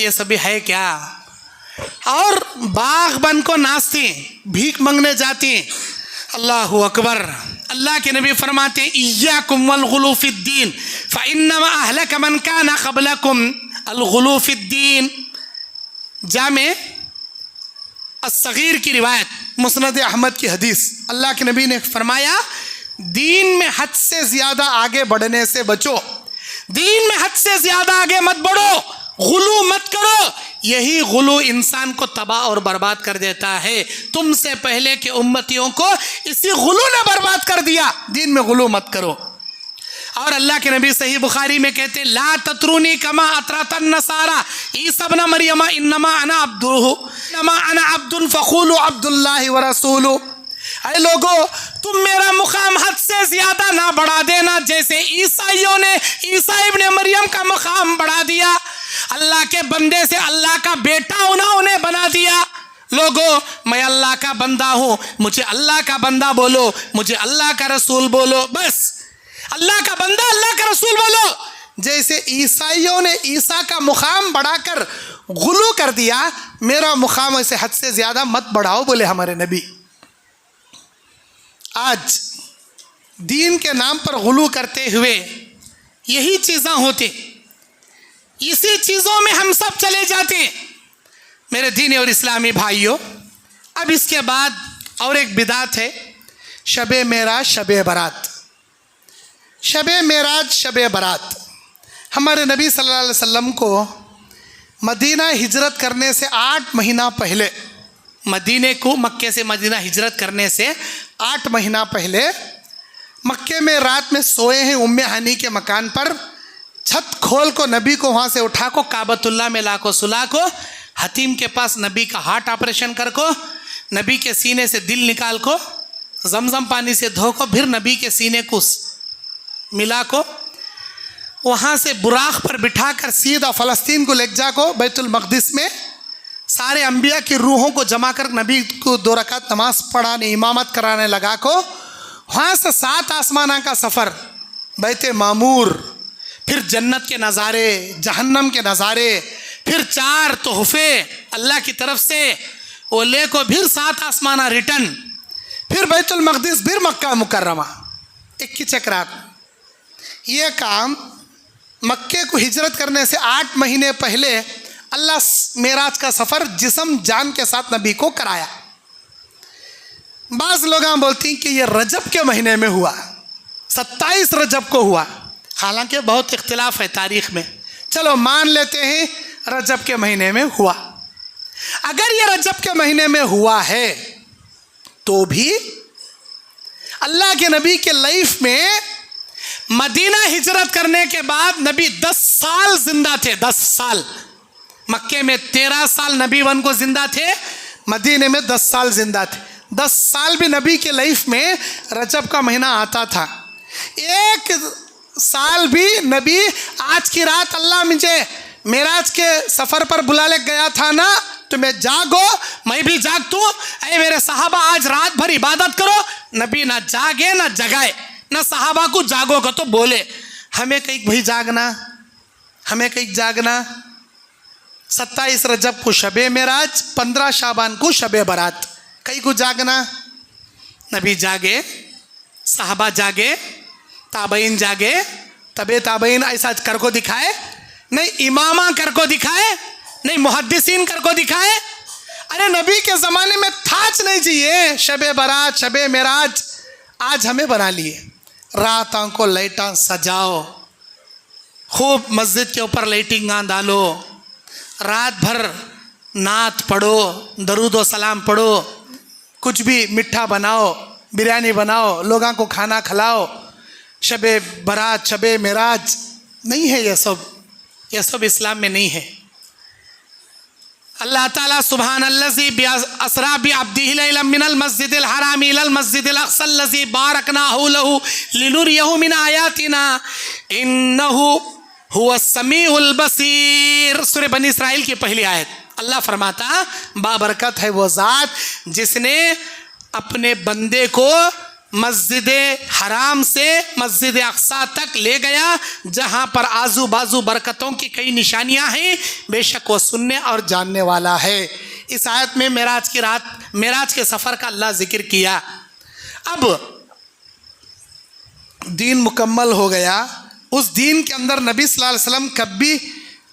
ये सभी है क्या और बाग बन को नाचती भीख मांगने जाती अल्लाहु अकबर अल्लाह के नबी फरमाते हैं इय्याकुम वल गुलू फिद्दीन फइन्नमा अहलक मन काना क़ब्लकुम अल गुलू फिद्दीन जामे अस्सगीर की रिवायत मुस्नद अहमद की हदीस अल्लाह के नबी ने फरमाया दीन में हद से ज़्यादा आगे बढ़ने से बचो दीन में हद से ज़्यादा आगे मत बढ़ो गुलू मत करो यही गुलू इंसान को तबाह और बर्बाद कर देता है तुमसे पहले के उम्मतियों को इसी गुलू ने बर्बाद कर दिया दीन में गुलू मत करो और अल्लाह के नबी सही बुखारी में कहते ला ततरूनी कमा अतरतन नसारा ईसा इब्न मरियम इन्नमा अना अब्दुहु इन्नमा अना अब्दुन फक़ूलु अब्दुल्लाहि व रसूलु ऐ लोगो तुम मेरा मुकाम हद से ज़्यादा ना बढ़ा देना जैसे ईसाइयों ने ईसा इब्न मरियम का मुकाम बढ़ा दिया अल्लाह के बंदे से अल्लाह का बेटा उन्हें बना दिया लोगो मैं अल्लाह का बंदा हूँ मुझे अल्लाह का बंदा बोलो मुझे अल्लाह का रसूल बोलो बस अल्लाह का बंदा अल्लाह का रसूल बोलो जैसे ईसाइयों ने ईसा का मुकाम बढ़ाकर गुलू कर दिया मेरा मुकाम ऐसे हद से ज़्यादा मत बढ़ाओ बोले हमारे नबी आज दीन के नाम पर गुलू करते हुए यही चीज़ें होती इसी चीज़ों में हम सब चले जाते मेरे दीनी और इस्लामी भाइयों अब इसके बाद और एक बिदात है शबे मेराज शबे बारात शबे मेराज शबे बारात हमारे नबी सल्लल्लाहु अलैहि वसल्लम को मदीना हिजरत करने से 8 महीना पहले मदीने को मक्के से मदीना हिजरत करने से 8 महीना पहले मक्के में रात में सोए हैं उम्मे हानी के मकान पर छत खोल को नबी को वहाँ से उठा को काबतुल्लाह में ला को सुला को हतीम के पास नबी का हार्ट ऑपरेशन कर को नबी के सीने से दिल निकाल को जमजम पानी से धो को फिर नबी के सीने को मिला को वहाँ से बुराक पर बिठाकर सीधा फ़लस्तीन को ले जा को बैतुल मक़दिस में सारे अंबिया की रूहों को जमा कर नबी को 2 रकात नमाज पढ़ाने इमामत कराने लगा को वहाँ से 7 आसमाना का सफ़र बैत मामूर फिर जन्नत के नज़ारे जहन्नम के नज़ारे फिर 4 तोहफे अल्लाह की तरफ से वो ले को फिर 7 आसमाना रिटर्न फिर बैतुल मक़दिस फिर मक्का मुकर्रमा 21 चक्रात ये काम मक्के को हिजरत करने से 8 महीने पहले अल्लाह मेराज का सफ़र जिस्म जान के साथ नबी को कराया बाज़ लोग बोलती हैं कि ये रजब के महीने में हुआ 27 रजब को हुआ हालांकि बहुत इख्तिलाफ है तारीख़ में चलो मान लेते हैं रजब के महीने में हुआ अगर ये रजब के महीने में हुआ है तो भी अल्लाह के नबी के लाइफ में मदीना हिजरत करने के बाद नबी 10 साल जिंदा थे। 10 साल। मक्के में 13 साल नबी वन को जिंदा थे, मदीने में 10 साल जिंदा थे। 10 साल भी नबी के लाइफ में रजब का महीना आता था। एक साल भी नबी, आज की रात अल्लाह मुझे मेराज के सफ़र पर बुला ले गया था ना, तुम्हें जागो मैं भी जागतू, अरे मेरे सहाबा आज रात भर इबादत करो। नबी ना जागे ना जगाए, ना सहाबा को जागोगे तो बोले हमें कहीं भाई जागना, हमें कहीं जागना। 27 रजब को शबे मेराज, 15 शाबान को शबे बरात, कहीं को जागना। नबी जागे, सहाबा जागे, ताबईन जागे, तबे ताबईन ऐसा कर को दिखाए नहीं, इमामा कर को दिखाए नहीं, मुहद्दिसीन कर को दिखाए। अरे नबी के ज़माने में थाच नहीं चाहिए शबे बरात शबे मेराज, आज हमें बना लिए। रातों को लाइटां सजाओ, खूब मस्जिद के ऊपर लाइटिंगां डालो, रात भर नात पढ़ो, दरूद व सलाम पढ़ो, कुछ भी मिठा बनाओ, बिरयानी बनाओ, लोगों को खाना खिलाओ। शबे बरात शबे मेराज नहीं है, ये सब इस्लाम में नहीं है। अल्लाह ताला सुभान अल्लज़ी असरा बि अब्दिही लैलन मिनल मस्जिदिल हराम इलल मस्जिदिल अक़सल लज़ी बारकनाहु लहु लिनुरियहु मिन आयातिना इन्नहु हुवस समीउल बसीर। सूरह बनी इसराइल की पहली आयत। अल्लाह फरमाता बाबरकत है वो ज़ात जिसने अपने बंदे को मस्जिद हराम से मस्जिद अक़सा तक ले गया, जहाँ पर आजू बाजू बरकतों की कई निशानियाँ हैं। बेशक वो सुनने और जानने वाला है। इस आयत में मेराज की रात, मेराज के सफ़र का अल्लाह जिक्र किया। अब दीन मुकम्मल हो गया। उस दीन के अंदर नबी सल्लल्लाहु अलैहि वसल्लम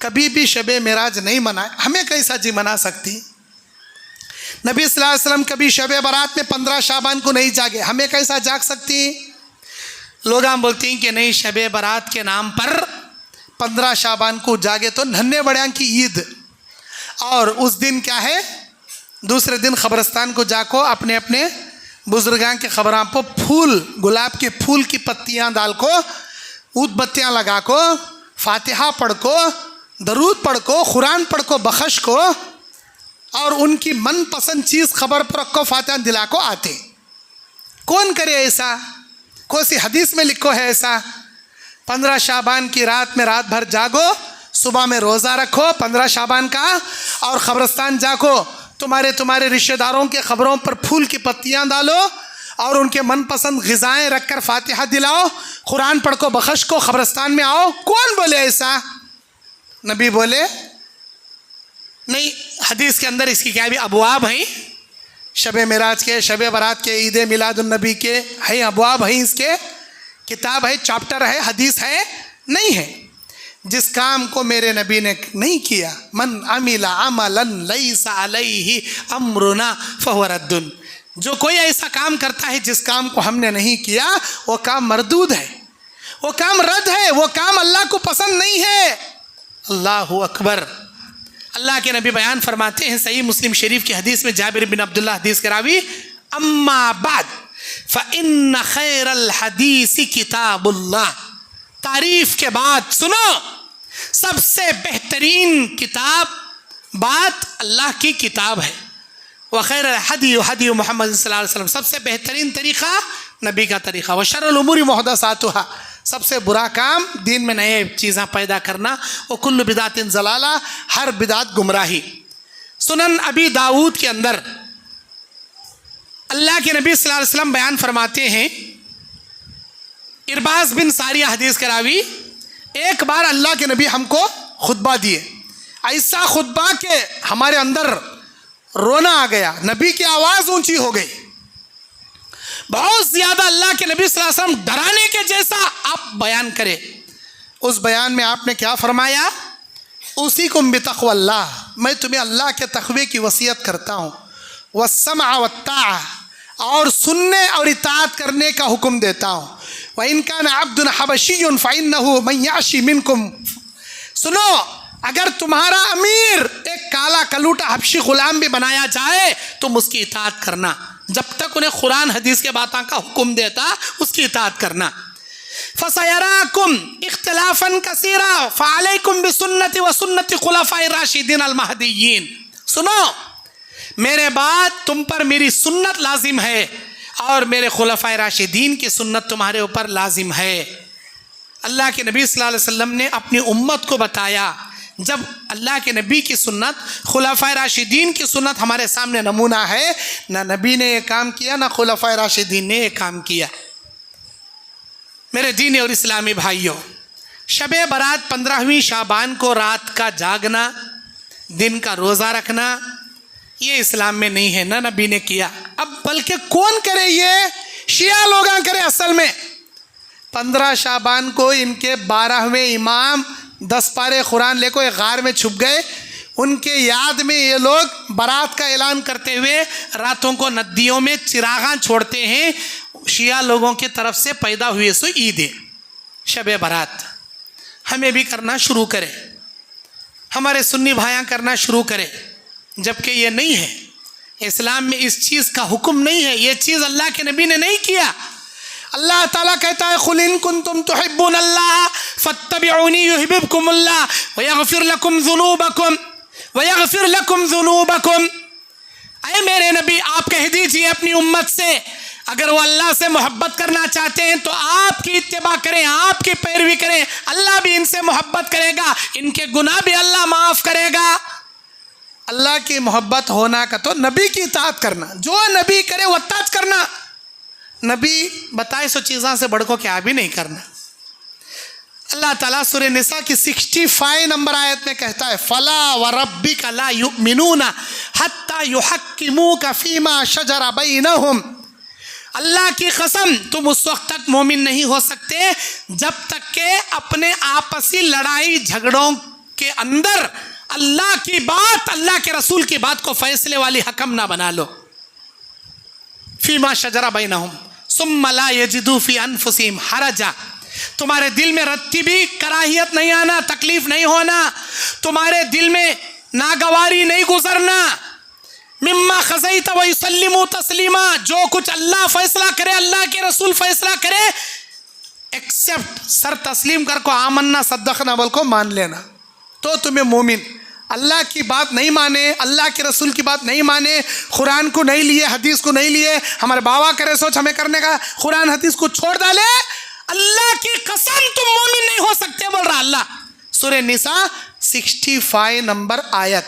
कभी भी शबे मेराज नहीं मनाए। हमें कैसा जी मना सकती? नबी सल्लल्लाहु अलैहि वसल्लम कभी शबे बरात में 15 शाबान को नहीं जागे, हमें कैसा जाग सकती? लोग हम बोलती हैं कि नहीं, शबे बरात के नाम पर 15 शाबान को जागे तो नन्हे बड़ियाँ की ईद। और उस दिन क्या है, दूसरे दिन ख़बरस्तान को जाको अपने अपने बुजुर्गां के ख़बरां पर फूल, गुलाब के फूल की पत्तियाँ डाल को, ऊद बत्तियाँ लगा को, फातिहा पढ़ को, दरूद पढ़ को, कुरान पढ़ को, बख्श को, और उनकी मनपसंद चीज़ खबर पर रखो, फातिहा दिला को आते। कौन करे ऐसा? कौन सी हदीस में लिखो है ऐसा? 15 शाबान की रात में रात भर जागो, सुबह में रोज़ा रखो 15 शाबान का, और ख़बरस्तान जाको, तुम्हारे रिश्तेदारों के ख़बरों पर फूल की पत्तियाँ डालो और उनके मनपसंद ग़िज़ाएँ रख कर फातिहा दिलाओ, कुरान पढ़ को, बख्श को, ख़बरस्तान में आओ। कौन बोले ऐसा? नबी बोले नहीं। हदीस के अंदर इसकी क्या भी अबवाब हैं, शबे मेराज के, शबे बरात के, ईद मिलादुन्नबी के हैं, अबवाब हैं, इसके किताब है, चैप्टर है, हदीस है? नहीं है। जिस काम को मेरे नबी ने नहीं किया, मन अमिला अमलन लैसा अलैहि अम्रुना फहुव रद्दुन, जो कोई ऐसा काम करता है जिस काम को हमने नहीं किया, वो काम मरदूद है, वो काम रद्द है, वो काम अल्लाह को पसंद नहीं है। अल्लाहु अकबर। अल्लाह के नबी बयान फरमाते हैं सही मुस्लिम शरीफ की हदीस में, जाबिर बिन अब्दुल्लाह हदीस के रावी, अम्मा बाद फ़इन्न खैरल हदीसी किताबुल्लाह। तारीफ़ के बाद सुनो, सबसे बेहतरीन किताब बात अल्लाह की किताब है। व खैरुल हदी हदी मोहम्मद सल्लल्लाहु अलैहि वसल्लम, सबसे बेहतरीन तरीक़ा नबी का तरीक़ा। व शर्रुल उमूरी मुहदसातुहा, सबसे बुरा काम दीन में नए चीज़ें पैदा करना। व कुल्लु बिदातिन ज़लाला, हर बिदात गुमराही। सुनन अबी दाऊद के अंदर अल्लाह के नबी सल्लल्लाहु अलैहि वसल्लम बयान फरमाते हैं, इरबाज़ बिन सारिया हदीस के रावी, एक बार अल्लाह के नबी हमको खुतबा दिए, ऐसा खुतबा के हमारे अंदर रोना आ गया, नबी की आवाज़ ऊंची हो गई, बहुत ज़्यादा अल्लाह के नबी सल्लल्लाहु अलैहि वसल्लम डराने के जैसा आप बयान करें। उस बयान में आपने क्या फरमाया? उसीकुम बितक़वल्लाह, मैं तुम्हें अल्लाह के तक़वे की वसीयत करता हूँ, वस्समअ वत्ताअ, और सुनने और इताअत करने का हुक्म देता हूँ। व इन कान अब्दुन हबशियुन फ़इन्नहु मन याशी मिनकुम, सुनो, अगर तुम्हारा अमीर एक काला कलूटा हबशी गुलाम भी बनाया जाए तुम उसकी इताअत करना। जब तक उन्हें कुरान हदीस के बातों का हुक्म देता उसकी इताअत करना। फसयराकुम इख्तिलाफन कसीरा फअलैकुम बिसुन्नति व सुन्नति खुलफाए राशिदीन अल महदीयीन। सुनो, मेरे बाद तुम पर मेरी सुन्नत लाजिम है और मेरे खुलफाए राशिदीन की सुन्नत तुम्हारे ऊपर लाजिम है। अल्लाह के नबी सल्लल्लाहु अलैहि वसल्लम ने अपनी उम्मत को बताया, जब अल्लाह के नबी की सुन्नत, खुलफाए राशिदीन की सुन्नत हमारे सामने नमूना है, ना नबी ने ये काम किया ना खुलफाए राशिदीन ने ये काम किया। मेरे दीनी और इस्लामी भाइयों, शबे बारात 15वीं शाबान को रात का जागना, दिन का रोज़ा रखना, ये इस्लाम में नहीं है, ना नबी ने किया। अब बल्कि कौन करे, ये शिया लोग करे। असल में 15 शाबान को इनके 12वें इमाम 10 पारे कुरान लेको एक गार में छुप गए। उनके याद में ये लोग बारात का ऐलान करते हुए रातों को नदियों में चिरागां छोड़ते हैं। शिया लोगों की तरफ से पैदा हुए सो ईद है शबे बारात। हमें भी करना शुरू करें, हमारे सुन्नी भाइयाँ करना शुरू करें, जबकि ये नहीं है। इस्लाम में इस चीज़ का हुक्म नहीं है, ये चीज़ अल्लाह के नबी ने नहीं किया। अल्लाह ताला कहता है, कुल इन कुंतुम तुहिब्बुनल्लाह फत्तबिऊनी युहिब्बुकुमुल्लाह व यगफिर लकुम ज़ुनूबकुम। अरे मेरे नबी, आप कह दीजिए अपनी उम्मत से, अगर वो अल्लाह से मोहब्बत करना चाहते हैं तो आपकी इत्तिबा करें, आपकी पैरवी करें, अल्लाह भी इनसे मोहब्बत करेगा, इनके गुनाह भी अल्लाह माफ़ करेगा। अल्लाह की मोहब्बत होना का तो नबी की इताअत करना, जो नबी करे वो ताज करना। नबी बताए सो चीज़ों से बढ़ को क्या भी नहीं करना। अल्लाह ताला सूरह निसा की 65 नंबर आयत में कहता है, फला व रब्बिका ला युमिनूना हत्ता युहक्किमूका फीमा शजरा बैनहुम। अल्लाह की कसम, तुम उस वक्त तक मोमिन नहीं हो सकते जब तक के अपने आपसी लड़ाई झगड़ों के अंदर अल्लाह की बात, अल्लाह के रसूल की बात को फैसले वाली हकम ना बना लो। फीमा शजरा बैनहुम सुम्मा ला यजिदू फी अनफुसिहिम हरजा। तुम्हारे दिल में रत्ती भी कराहियत नहीं आना, तकलीफ नहीं होना, तुम्हारे दिल में नागवारी नहीं गुजरना। मिम्मा खज़ैत व युसल्लिमू तस्लीमा, जो कुछ अल्लाह फैसला करे, अल्लाह के रसूल फैसला करे, एक्सेप्ट, सर तस्लीम कर को आमन्ना सद्दक़ना बोल को मान लेना, तो तुम्हें मोमिन। अल्लाह की बात नहीं माने, अल्लाह के रसूल की बात नहीं माने, कुरान को नहीं लिए, हदीस को नहीं लिए, हमारे बाबा करे सोच हमें करने का, कुरान हदीस को छोड़ डाले, अल्लाह की कसम तुम मोमिन नहीं हो सकते बोल रहा अल्लाह। सूरह निसा 65 नंबर आयत,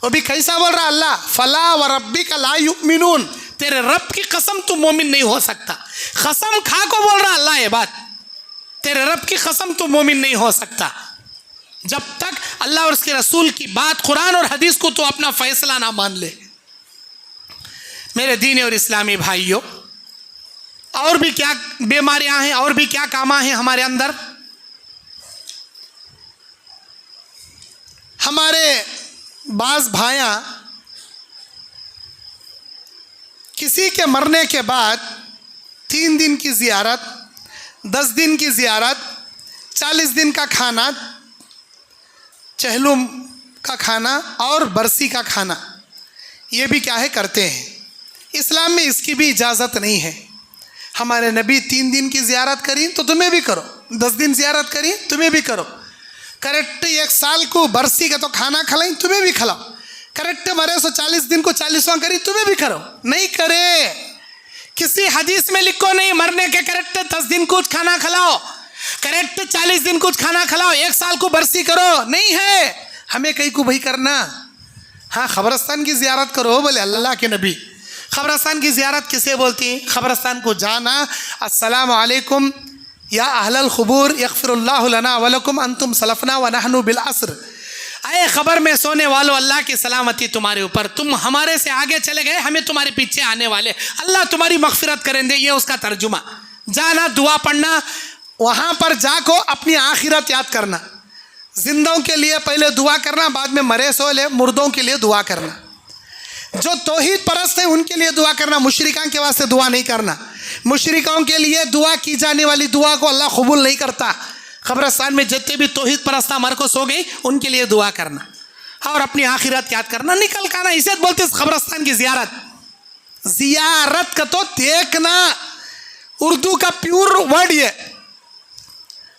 वो भी कैसा बोल रहा अल्लाह, फला व रब्बिका ला युमिनून, तेरे रब की कसम तुम मोमिन नहीं हो सकता। कसम खा को बोल रहा अल्लाह ये बात, तेरे रब की कसम तुम मोमिन नहीं हो सकता जब तक अल्लाह और उसके रसूल की बात, कुरान और हदीस को तो अपना फैसला ना मान ले। मेरे दीनी और इस्लामी भाइयों, और भी क्या बीमारियां हैं, और भी क्या कामा हैं हमारे अंदर। हमारे बाज़ भाइयां किसी के मरने के बाद 3 दिन की ज़ियारत, 10 दिन की ज़ियारत, 40 दिन का खाना, चहलुम का खाना और बरसी का खाना, ये भी क्या है करते हैं। इस्लाम में इसकी भी इजाज़त नहीं है। हमारे नबी 3 दिन की ज़ियारत करी तो तुम्हें भी करो, 10 दिन ज़ियारत करी तुम्हें भी करो, करेक्ट 1 साल को बरसी का तो खाना खिलाई तुम्हें भी खिलाओ, करेक्ट मरे सो 40 दिन को 40वां करी तुम्हें भी करो। नहीं करे, किसी हदीस में लिखो नहीं मरने के करेक्ट 10 दिन कुछ खाना खिलाओ, करेक्ट 40 दिन कुछ खाना खिलाओ, 1 साल को बरसी करो, नहीं है। हमें कहीं को भाई करना, हाँ खबरस्तान की ज़ियारत करो बोले अल्लाह के नबी। खबरस्तान की ज़ियारत किसे बोलती हैं? खबरस्तान को जाना, अस्सलामु अलैकुम या अहलल ख़ुबूर यग़फ़िरुल्लाहु लना व लकुम अंतुम सलफ़ना व नहनु बिल अस्र। अरे खबर में सोने वालों, अल्लाह की सलामती तुम्हारे ऊपर, तुम हमारे से आगे चले गए, हमें तुम्हारे पीछे आने वाले, अल्लाह तुम्हारी मग़फ़िरत करेंगे, ये उसका तर्जुमा। जाना, दुआ पढ़ना, वहाँ पर जाको अपनी आखिरत याद करना। जिंदों के लिए पहले दुआ करना, बाद में मरे सोले मुर्दों के लिए दुआ करना। जो तौहीद परस्त है उनके लिए दुआ करना, मुशरिकों के वास्ते दुआ नहीं करना। मुशरिकों के लिए दुआ की जाने वाली दुआ को अल्लाह कबूल नहीं करता। खबरस्तान में जितने भी तौहीद परस्त मर को सो गई उनके लिए दुआ करना और अपनी आखिरत याद करना, निकल करना, इसे बोलते खबरस्तान की ज़ियारत। जियारत का तो देखना, उर्दू का प्योर वर्ड ये।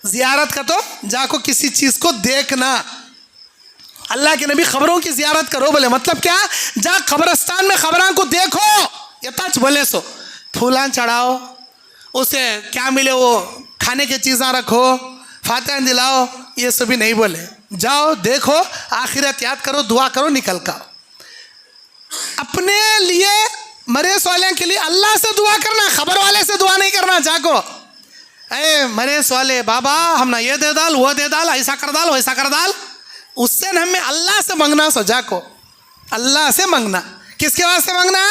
जियारत का तो जाको किसी चीज को देखना। अल्लाह के नबी खबरों की जियारत करो बोले, मतलब क्या? जा कब्रिस्तान में खबरां को देखो, यताच बोले सो फूलां चढ़ाओ, उसे क्या मिले वो खाने की चीज़ें रखो, फातिहा दिलाओ, ये सभी नहीं बोले। जाओ देखो, आखिरत याद करो, दुआ करो, निकल का। अपने लिए मरेस वाले के लिए अल्लाह से दुआ करना, खबर वाले से दुआ नहीं करना। जाको अरे मरेस वाले बाबा हम ना ये दे डाल, वो दे डाल, ऐसा कर डाल, वैसा कर डाल, उससे न हमें अल्लाह से मांगना। सो जाको अल्लाह से मांगना। किसके वास्ते मांगना?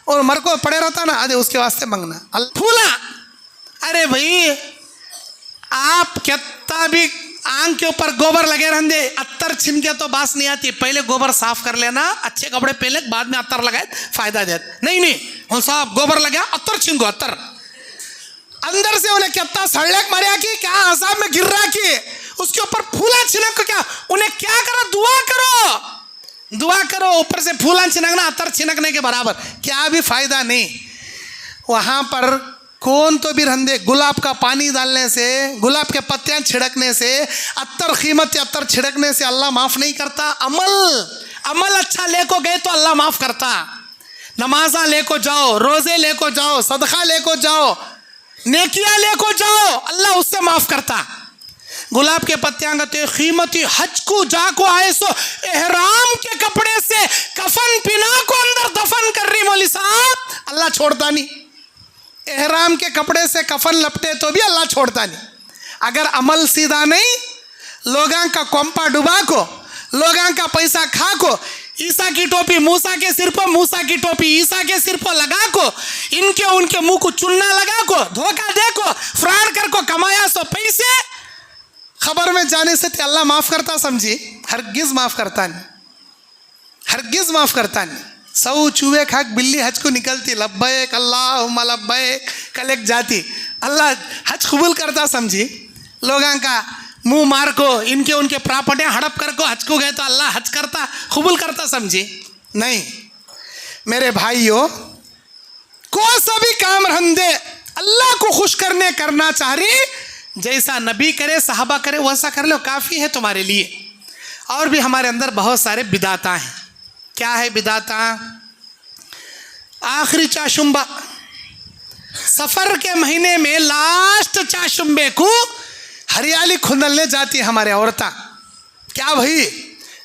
और मर को पड़े रहता ना, अरे उसके वास्ते मांगना। फूला, अरे भाई आप कितना भी आंख के ऊपर गोबर लगे रहने, अत्तर छिन के तो बास नहीं आती। पहले गोबर साफ कर लेना, अच्छे कपड़े पहले, बाद में अत्तर लगाए, फायदा देते। नहीं हम साहब गोबर लगा, अत्तर छिन को, अत्तर अंदर से उन्हें कितना सड़क मरिया की, क्या अजाब में गिर रहा की, उसके ऊपर फूला छिनक को क्या, उन्हें क्या करो? दुआ करो, दुआ करो। ऊपर से फूला छिनकना अत्तर छिनकने के बराबर, क्या भी फायदा नहीं। वहां पर कौन तो भी रंदे, गुलाब का पानी डालने से, गुलाब के पत्तियां छिड़कने से, अत्तर कीमती अत्तर छिड़कने से अल्लाह माफ नहीं करता। अमल अच्छा लेको गए तो अल्लाह माफ करता। नमाजा लेको जाओ, रोजे लेको जाओ, सदका लेको जाओ, नेकियां लेको जाओ, अल्लाह उससे माफ करता। गुलाब के पत्तियां गते कीमती हज को जाको आए सो एहराम के कपड़े से कफन पिना को अंदर दफन कर रही मौली साहब, अल्लाह छोड़ता नहीं। एहराम के कपड़े से कफन लपटे तो भी अल्लाह छोड़ता नहीं। अगर अमल सीधा नहीं, लोगां का कोंपा डुबा को, लोगां का पैसा खा को, ईसा की टोपी मूसा के सिर पर, मूसा की टोपी ईसा के सिर पर लगा को, इनके उनके मुंह को चुन्ना लगा को, धोखा दे को, फ्रॉड कर को कमाया सो पैसे, खबर में जाने से अल्लाह माफ करता समझी? हरगिज माफ करता नहीं, हरगिज माफ करता नहीं। सौ चूहे खाक बिल्ली हज को निकलती, लब्बैक अल्लाहुम्मा लब्बैक, कल एक जाती, अल्लाह हज कबूल करता समझी? लोगों का मुंह मार को, इनके उनके प्रॉपर्टियां हड़प कर को हज को गए तो अल्लाह हज करता, कबूल करता समझी? नहीं मेरे भाइयों, को सभी काम रंदे अल्लाह को खुश करने करना चाह रही, जैसा नबी करे, सहाबा करे, वैसा कर लो, काफ़ी है तुम्हारे लिए। और भी हमारे अंदर बहुत सारे बिदाता हैं। क्या है बिदाता? आखिरी चाशुम्बा, सफ़र के महीने में लास्ट चाशुम्बे को हरियाली खुंदलने जाती है हमारे औरतें। क्या भाई,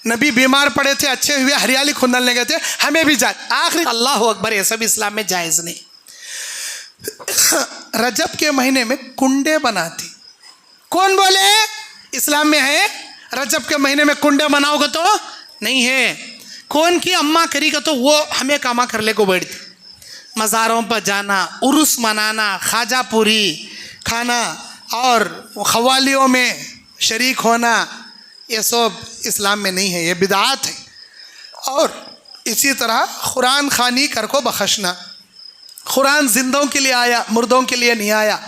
नबी बीमार पड़े थे, अच्छे हुए, हरियाली खुंदलने गए थे, हमें भी जाए आखिरी। अल्लाह अकबर, ये सब इस्लाम में जायज़ नहीं। रजब के महीने में कुंडे बनाती, कौन बोले इस्लाम में है? रजब के महीने में कुंडे बनाओगे तो नहीं है। कौन की अम्मा करी का तो वो हमें कामा कर ले को बैठती, मज़ारों पर जाना, उर्स मनाना, खाजा पूरी खाना और खवालियों में शरीक होना, ये सब इस्लाम में नहीं है, ये बिदात है। और इसी तरह कुरान खानी कर को बख्शना। कुरान जिंदों के लिए आया, मुर्दों के लिए नहीं आया।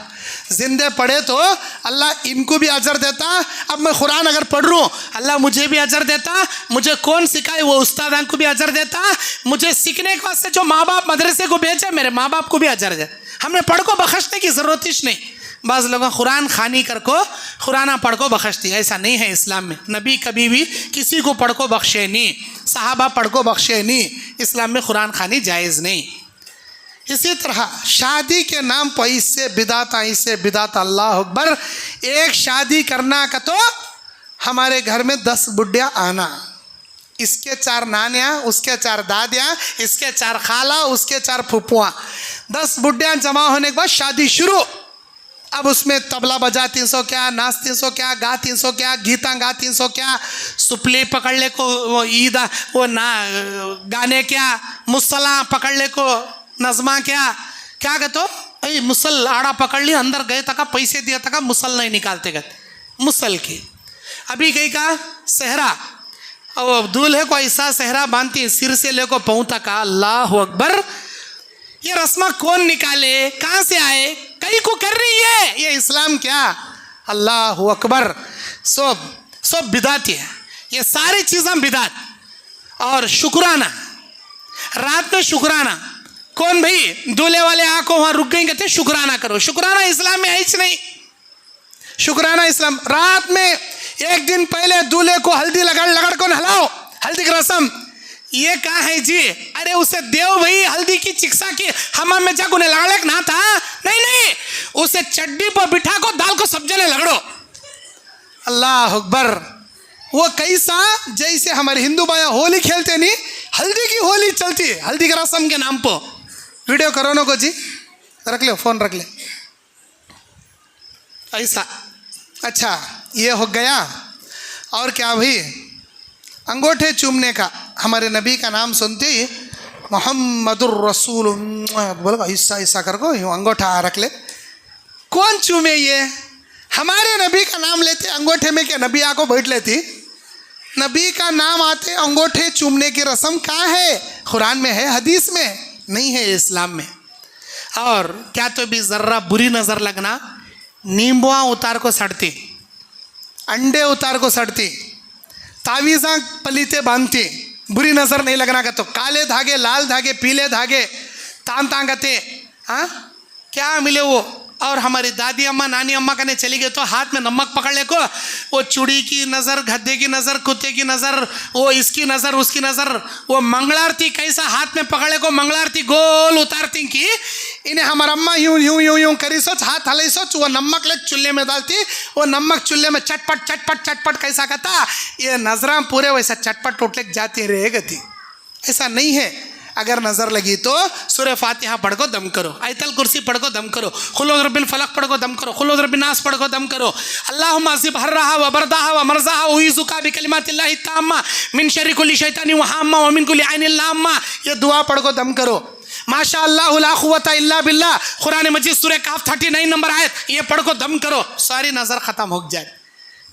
जिंदे पढ़े तो अल्लाह इनको भी अजर देता। अब मैं कुरान अगर पढ़ रहा हूँ, अल्लाह मुझे भी अजर देता, मुझे कौन सिखाए वो उस्ताद को भी अजर देता, मुझे सीखने के वास्ते जो माँ बाप मदरसे को भेजे मेरे माँ बाप को भी अजर दे। हमने पढ़ को बख्शने की ज़रूरत ही नहीं। बाज़ लोग कुरान खानी कर को कुराना पढ़ को बख्शती, ऐसा नहीं है इस्लाम में। नबी कभी भी किसी को पढ़ को बख्शे नहीं, सहाबा पढ़ को बख्शे नहीं। इस्लाम में कुरान खानी जायज़ नहीं। इसी तरह शादी के नाम पर इससे बिदात, अल्लाह अकबर। एक शादी करना का तो हमारे घर में 10 बुढ़िया आना, इसके 4 नानियाँ, उसके 4 दादियाँ, इसके 4 खाला, उसके 4 फुफुआ, 10 बुढ़िया जमा होने के बाद शादी शुरू। अब उसमें तबला बजा 300 क्या, नाच 300 क्या, गा 300 क्या, गीता गा 300 क्या, सुपली पकड़ ले को वो ईद वो ना गाने क्या, मुसला पकड़ ले को नज़मा क्या कहते हो, अरे मुसल आड़ा पकड़ लिया, अंदर गए तक पैसे दिया तक मुसल नहीं निकालते गए मुसल की। अभी कहीं का सहरा, और दूल्हे को ऐसा सहरा बांधती सिर से लेको पाँव तक। अल्लाह अकबर, ये रस्म कौन निकाले, कहाँ से आए, कहीं को कर रही है, ये इस्लाम क्या? अल्लाह अकबर। सब बिदाती है, ये सारी चीज़ें बिदात। और शुक्राना, रात में शुक्राना, कौन भाई दूल्हे वाले आको वहां रुक गए, कहते शुक्राना करो। शुक्राना इस्लाम में है ही नहीं। शुक्राना इस्लाम, रात में एक दिन पहले दूल्हे को हल्दी लगड़ को नहलाओ, हल्दी की रस्म, ये कहा है जी? अरे उसे देव भाई हल्दी की चिकित्सा की, हमाम में जाकर लगड़े ना था, नहीं, उसे चड्डी पर बिठा को दाल को सब जने लगड़ो। अल्लाह अकबर। वो कैसा, जैसे हमारे हिंदू भाई होली खेलते नहीं, हल्दी की होली चलती है, हल्दी की रस्म के नाम पर। वीडियो करो ना को जी, रख ले, फोन रख ले, ऐसा। अच्छा, ये हो गया। और क्या भाई, अंगूठे चूमने का, हमारे नबी का नाम सुनते ही मोहम्मदुर रसूल बोलो, ऐसा ऐसा कर को अंगूठा रख ले। कौन चूमे ये? हमारे नबी का नाम लेते अंगूठे में, क्या नबी आको बैठ लेती? नबी का नाम आते अंगूठे चूमने की रस्म कहाँ है? कुरान में है, हदीस में नहीं है, इस्लाम में। और क्या तो भी ज़र्रा बुरी नज़र लगना, नींबुआ उतार को सड़ती, अंडे उतार को सड़ती, तावीज़ा पलीते बांधती, बुरी नज़र नहीं लगना का। तो काले धागे, लाल धागे, पीले धागे तान तांगते, हाँ क्या मिले वो। और हमारी दादी अम्मा, नानी अम्मा कहने चली गई तो हाथ में नमक पकड़ ले को, वो चूड़ी की नज़र, गद्दे की नज़र, कुत्ते की नज़र, वो इसकी नज़र, उसकी नज़र, वो मंगलारती कैसा हाथ में पकड़े को मंगलारती गोल उतारती की, इन्हें हमारा अम्मा यूं यूं यूं यूं करी सोच, हाथ हलाई सोच, वो नमक ले चूल्हे में डालती, वो नमक चूल्हे में चटपट चटपट चटपट कैसा कहता, ये नजरा पूरे वैसा चटपट टूट जाती रहे गति। ऐसा नहीं है। अगर नज़र लगी तो सूरह फातिहा पढ़ को दम करो, आयतल कुर्सी पढ़ को दम करो, खुल रब्बिल फलक पढ़ को दम करो, खुल रब्बिन नास पढ़ को दम करो। अल्लाहुम्मा ज़िब हर्रहा व बरदाहा व मरज़ाहा व उईज़ुका बिकलिमातिल्लाहि ताम्मा मिन शर्रि कुल्लि शैतानिन व हाम्मा व मिन कुल्लि ऐनिन लाम्मा, ये दुआ पढ़ को दम करो। माशा अल्लाह ला कुव्वता इल्ला बिल्लाह, कुरान मजीद सूरह काफ 39 नंबर आयत, ये पढ़ को दम करो, सारी नज़र ख़त्म हो जाए।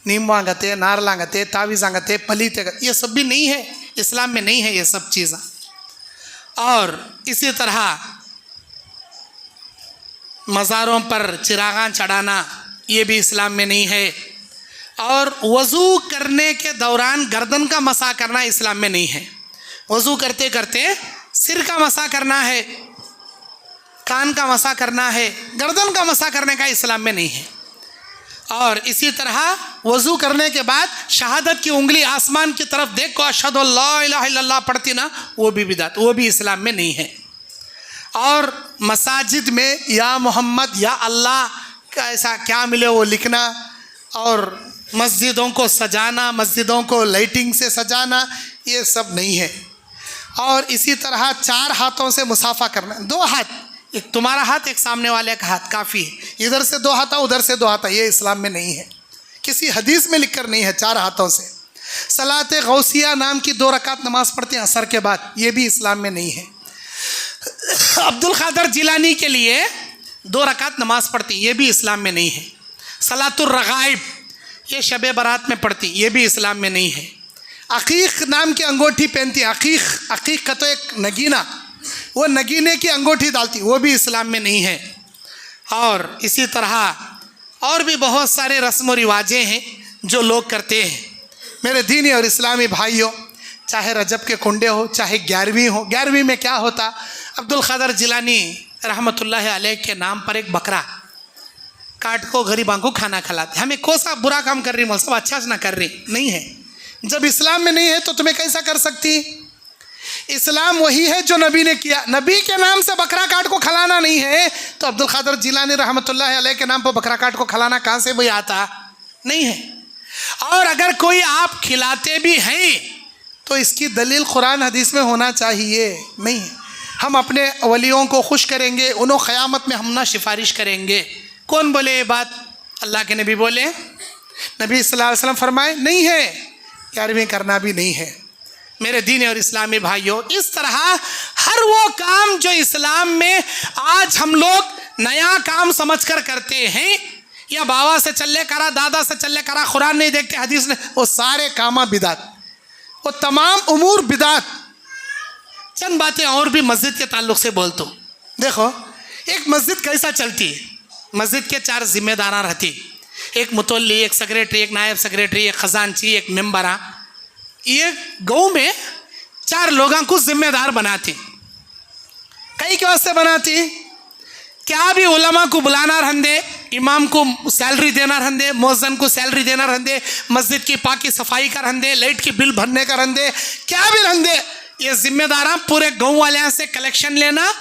नींबांगते, नारलांगते, तावीज़ांगते, पलीते, ये सब भी नहीं है, इस्लाम में नहीं है ये सब चीज़ें। और इसी तरह मज़ारों पर चिरागां चढ़ाना, ये भी इस्लाम में नहीं है। और वज़ू करने के दौरान गर्दन का मसा करना इस्लाम में नहीं है। वज़ू करते करते सिर का मसा करना है, कान का मसा करना है, गर्दन का मसा करने का इस्लाम में नहीं है। और इसी तरह वज़ू करने के बाद शहादत की उंगली आसमान की तरफ देख को अशहदु अल्ला इलाहा इल्लल्लाह पढ़ती ना, वो भी बिदात, वो भी इस्लाम में नहीं है। और मसाजिद में या मोहम्मद या अल्लाह का ऐसा क्या मिले वो लिखना, और मस्जिदों को सजाना, मस्जिदों को लाइटिंग से सजाना, ये सब नहीं है। और इसी तरह 4 हाथों से मुसाफा करना, 2 हाथ, एक तुम्हारा हाथ, एक सामने वाले का हाथ काफ़ी है, इधर से 2 हाथ, उधर से 2 हाथ, ये इस्लाम में नहीं है, किसी हदीस में लिखकर नहीं है 4 हाथों से। सलात गौसिया नाम की 2 रकात नमाज पढ़ते हैं असर के बाद, ये भी इस्लाम में नहीं है। अब्दुल कादर जिलानी के लिए 2 रकात नमाज पढ़ती, ये भी इस्लाम में नहीं है। सलातुर रगाइब, ये शब बारात में पढ़ती, ये भी इस्लाम में नहीं है। अकीक नाम की अंगूठी पहनती, अकीक का तो एक नगीना, वो नगीने की अंगूठी डालती, वो भी इस्लाम में नहीं है। और इसी तरह और भी बहुत सारे रस्म व रिवाजें हैं जो लोग करते हैं। मेरे दीनी और इस्लामी भाइयों, चाहे रजब के कुंडे हो, चाहे 11वीं हो, 11वीं में क्या होता, अब्दुल कादर जिलानी रहमतुल्लाह अलैह के नाम पर एक बकरा काट को गरीबां को खाना खिलाते। हमें कौन सा बुरा काम कर रही, मौल सब अच्छा ना कर रही, नहीं है। जब इस्लाम में नहीं है तो तुम्हें कैसा कर सकती? इस्लाम वही है जो नबी ने किया। नबी के नाम से बकरा काट को खिलाना नहीं है, तो अब्दुल कादर जिलानी रहमतुल्लाह अलैह के नाम पर बकरा काट को खिलाना कहाँ से भाई आता? नहीं है। और अगर कोई आप खिलाते भी हैं तो इसकी दलील कुरान हदीस में होना चाहिए, नहीं है। हम अपने वलियों को खुश करेंगे, उन्होंने क़यामत में हम ना सिफारिश करेंगे। कौन बोले ये बात? अल्लाह के नबी बोले, नबी सल्लल्लाहु अलैहि वसल्लम फरमाए, नहीं है, 11वीं करना भी नहीं है। मेरे दीन और इस्लामी भाइयों, इस तरह हर वो काम जो इस्लाम में आज हम लोग नया काम समझकर करते हैं, या बाबा से चले करा, दादा से चले करा, कुरान नहीं देखते, हदीस ने, वो सारे कामा बिदात, वो तमाम उमूर बिदात। चंद बातें और भी मस्जिद के ताल्लुक से बोलता हूँ। देखो, एक मस्जिद कैसा चलती है? मस्जिद के 4 जिम्मेदारान रहती, एक मुतल्ली, एक सेक्रेटरी, एक नायब सेक्रेटरी, एक खजानची, एक मेम्बरा। ये गाँव में 4 लोगों को जिम्मेदार बनाते। कई के वास्ते बनाती, क्या भी उलमा को बुलाना रहंदे, इमाम को सैलरी देना रहंदे, मौज़न को सैलरी देना रहंदे, मस्जिद की पाकी सफाई का रहंदे, लाइट की बिल भरने का रहंदे, क्या भी रहंदे, ये जिम्मेदारा पूरे गाँव वाले से कलेक्शन लेना,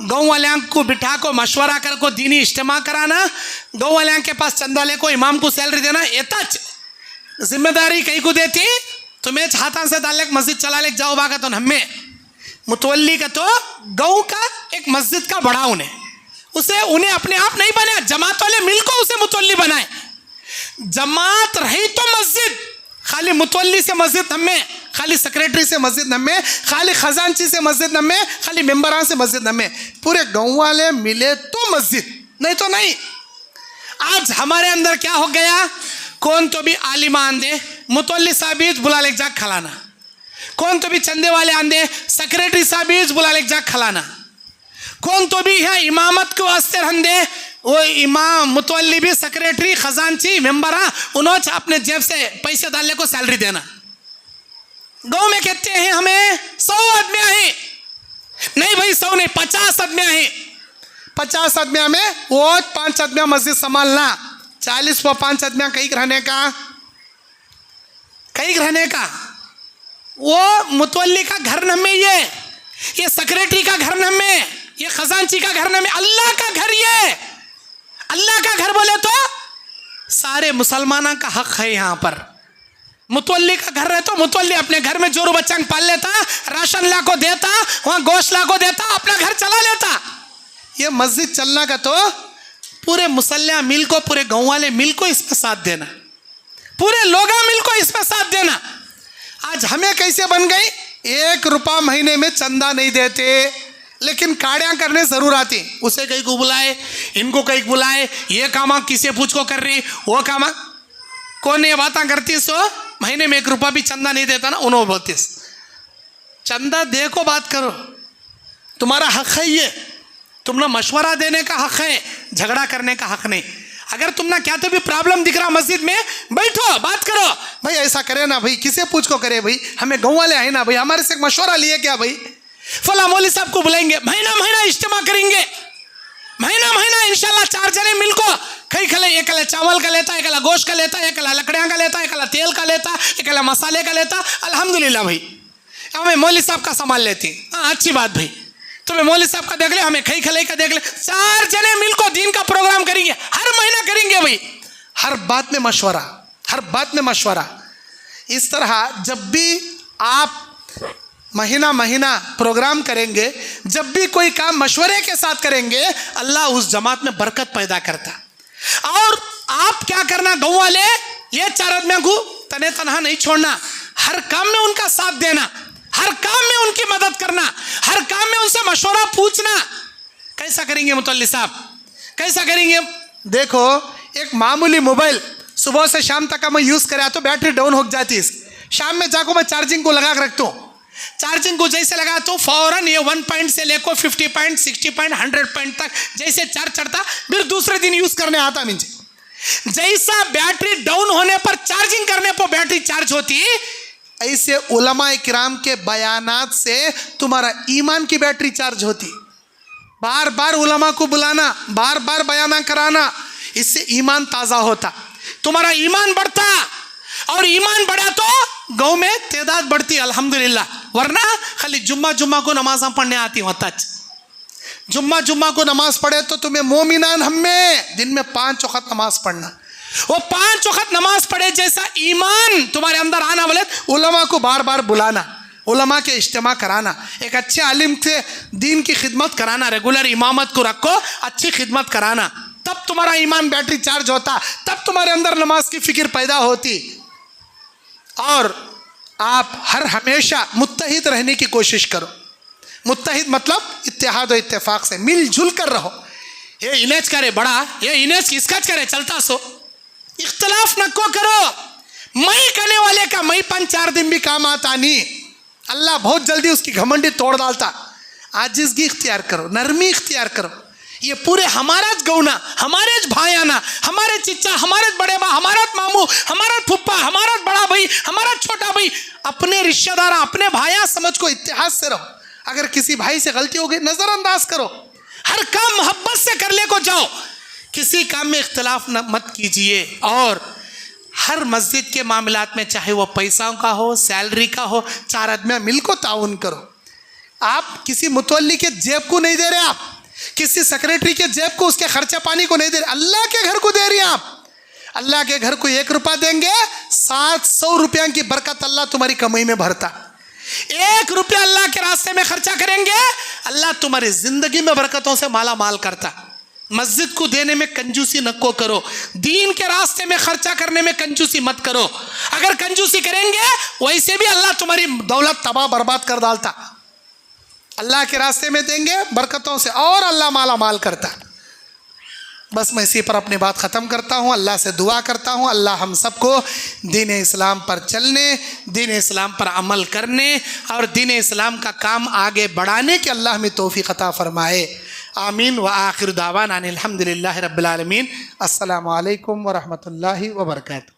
गाँव वाले को बिठा को मशवरा कर को दीनी इज्तिमा कराना, गाँव वाले के पास चंदा ले को इमाम को सैलरी देना, ये तच जिम्मेदारी कहीं को देती। तुम्हें हाथा से डाल मस्जिद चला ले जाओ बागा तो हमें मुतवल्ली का तो गाँव का एक मस्जिद का बड़ा उसे उन्हें अपने आप नहीं बनाया, जमात वाले मिलकर उसे मुतवल्ली बनाए। जमात रही तो मस्जिद, खाली मुतवल्ली से मस्जिद नम्मे, खाली सेक्रेटरी से मस्जिद नम्मे, खाली खजानची से मस्जिद नम्मे, खाली मेंबरान से मस्जिद नम्मे, पूरे गाँव वाले मिले तो मस्जिद, नहीं तो नहीं। आज हमारे अंदर क्या हो गया, कौन तो भी आलिमा आंदे, मुतवल्ली साहब बुला ले जाग खलाना, कौन तो भी चंदे वाले आंदे, सेक्रेटरी साहब बुला ले जाग खलाना, कौन तो भी है इमामत को वास्ते रहंदे, वो इमाम मुतवल्ली भी सेक्रेटरी खजानची मेंबरा उन्होंने अपने जेब से पैसे डालने को सैलरी देना। गाँव में कहते हैं हमें 100 आदमी हैं, नहीं भाई 100 नहीं 50 आदमी हैं, 50 आदमी में वो 5 आदमी मस्जिद संभालना, 40 वो 5 आदमी कहीं रहने का, वो मुतवल्ली का घर न में, ये सेक्रेटरी का घर न में, ये खजानची का घर न में, अल्लाह का घर, ये अल्लाह का घर बोले तो सारे मुसलमानों का हक है। यहाँ पर मुतवल्ली का घर है तो मुतवल्ली अपने घर में जोरू बच्चा पाल लेता, राशन ला को देता, वहाँ गोश्त ला को देता, अपना घर चला लेता। ये मस्जिद चलना का तो पूरे मुसल्ला मिल को, पूरे गाँव वाले मिल को इसमें साथ देना, पूरे लोग मिल को इसमें साथ देना। आज हमें कैसे बन गई, 1 रुपया महीने में चंदा नहीं देते, लेकिन काड़ियाँ करने ज़रूर आती, उसे कहीं को बुलाए, इनको कहीं को बुलाए, ये कामा किसे पूछ को कर रही, वो कामा कौन ये बातें करती, सो महीने में 1 रुपया भी चंदा नहीं देता ना, उन्होंने बोलती चंदा दे को बात करो, तुम्हारा हक है, ये तुमने मशवरा देने का हक है, झगड़ा करने का हक नहीं। अगर तुमने क्या तो भी प्रॉब्लम दिख रहा मस्जिद में, बैठो बात करो, भाई ऐसा करे ना भाई, किसे पूछ को करे भाई, हमें गाँव वाले आए ना भाई, हमारे से मशवरा लिए क्या भाई, फला मौली साहब को बुलाएंगे, महीना इज्तिमा करेंगे, महीना इंशाल्लाह 4 जने मिलको कई खले, एक अला चावल का लेता, एक अला गोश्त का लेता, एक अला लकड़ियाँ का लेता, एक अला तेल का लेता, एक अला मसाले का लेता। अल्हम्दुलिल्लाह भाई हमें मौली साहब का सामान लेती, हाँ अच्छी बात भाई, तुम्हें मौली साहब का देख ले, हमें कई खले का देख ले, 4 जने मिलको दीन का प्रोग्राम करेंगे, हर महीना करेंगे भाई, हर बात में मशवरा, हर बात में मशवरा। इस तरह जब भी आप महीना प्रोग्राम करेंगे, जब भी कोई काम मशवरे के साथ करेंगे, अल्लाह उस जमात में बरकत पैदा करता। और आप क्या करना, गाँव वाले ये 4 आदमियों को तने तनहा नहीं छोड़ना, हर काम में उनका साथ देना, हर काम में उनकी मदद करना, हर काम में उनसे मशवरा पूछना। कैसा करेंगे मुतल्ली साहब, कैसा करेंगे, देखो एक मामूली मोबाइल सुबह से शाम तक का मैं यूज़ करा तो बैटरी डाउन हो जाती है, शाम में जाकर मैं चार्जिंग को लगा कर रखता हूँ, चार्जिंग को जैसे लगा तो फौरन ये 1 पॉइंट से लेकर 50 पॉइंट 60 पॉइंट 100 पॉइंट तक जैसे चार्ज चढ़ता, फिर दूसरे दिन यूज करने आता। मुझे जैसा बैटरी डाउन होने पर चार्जिंग करने पर बैटरी चार्ज होती, ऐसे उलमा किराम के बयानात से तुम्हारा ईमान की बैटरी चार्ज होती। बार बार उलमा को बुलाना, बार बार बयाना कराना, इससे ईमान ताज़ा होता, तुम्हारा ईमान बढ़ता, और ईमान बढ़ा तो गाँव में तादाद बढ़ती अल्हम्दुलिल्लाह। वरना खाली जुम्मा को नमाज पढ़ने आती होता, जुम्मा को नमाज पढ़े तो तुम्हें मोमिनान हमें दिन में 5 वक्त नमाज पढ़ना, वो 5 वक्त नमाज पढ़े जैसा ईमान तुम्हारे अंदर आना बोले, उलमा को बार बार बुलाना, उलमा के इज्तिमा कराना, एक अच्छे आलिम से दीन की खिदमत कराना, रेगुलर इमामत को रखो, अच्छी खिदमत कराना, तब तुम्हारा ईमान बैटरी चार्ज होता, तब तुम्हारे अंदर नमाज की फिक्र पैदा होती। और आप हर हमेशा मुत्तहिद रहने की कोशिश करो। मुत्तहिद मतलब इत्तेहाद और इत्तेफाक से मिलजुल कर रहो। ये इनेज करे बड़ा, ये इनेज किसका करे चलता, सो इख्तलाफ न को करो। मैं करने वाले का मैं 5-4 दिन भी काम आता नहीं, अल्लाह बहुत जल्दी उसकी घमंडी तोड़ डालता। आजिज़गी इख्तियार करो, नरमी इख्तियार करो। ये पूरे हमारा गौना, हमारे भायाना, हमारे चिच्चा, हमारे बड़े बा, हमारा मामू, हमारा फुप्पा, हमारा बड़ा भाई, हमारा छोटा भाई, अपने रिश्तेदार, अपने भाया समझ को इत्तेहाद से रहो। अगर किसी भाई से गलती हो गई नज़रअंदाज करो, हर काम मोहब्बत से करने को जाओ, किसी काम में इख्तलाफ मत कीजिए। और हर मस्जिद के मामलात में, चाहे वो पैसों का हो, सैलरी का हो, 4 आदमी मिलकर ताउन करो। आप किसी मुतवल्ली के जेब को नहीं दे रहे, आप किसी सेक्रेटरी के जेब को, उसके खर्चा पानी को नहीं दे रहे, अल्लाह के घर को दे रही हैं आप। अल्लाह के घर को 1 रुपया देंगे, 700 रुपया की बरकत अल्लाह तुम्हारी कमाई में भरता। 1 रुपया अल्लाह के रास्ते में खर्चा करेंगे, अल्लाह तुम्हारी जिंदगी में बरकतों से माला माल करता। मस्जिद को देने में कंजूसी न को करो, दीन के रास्ते में खर्चा करने में कंजूसी मत करो। अगर कंजूसी करेंगे वैसे भी अल्लाह तुम्हारी दौलत तबाह बर्बाद कर डालता। अल्लाह के रास्ते में देंगे बरकतों से और अल्लाह माला माल करता। बस मैं इसी पर अपनी बात ख़त्म करता हूँ। अल्लाह से दुआ करता हूँ अल्लाह हम सबको दीन इस्लाम पर चलने, दीन इस्लाम पर अमल करने और दीन इस्लाम का काम आगे बढ़ाने की अल्लाह हमें तौफीक अता फरमाए। आमीन व आखिर दावाना अनिल हम्दुलिल्लाहि रब्बिल आलमीन। अस्सलामु अलैकुम व रहमतुल्लाहि व बरकातुहू।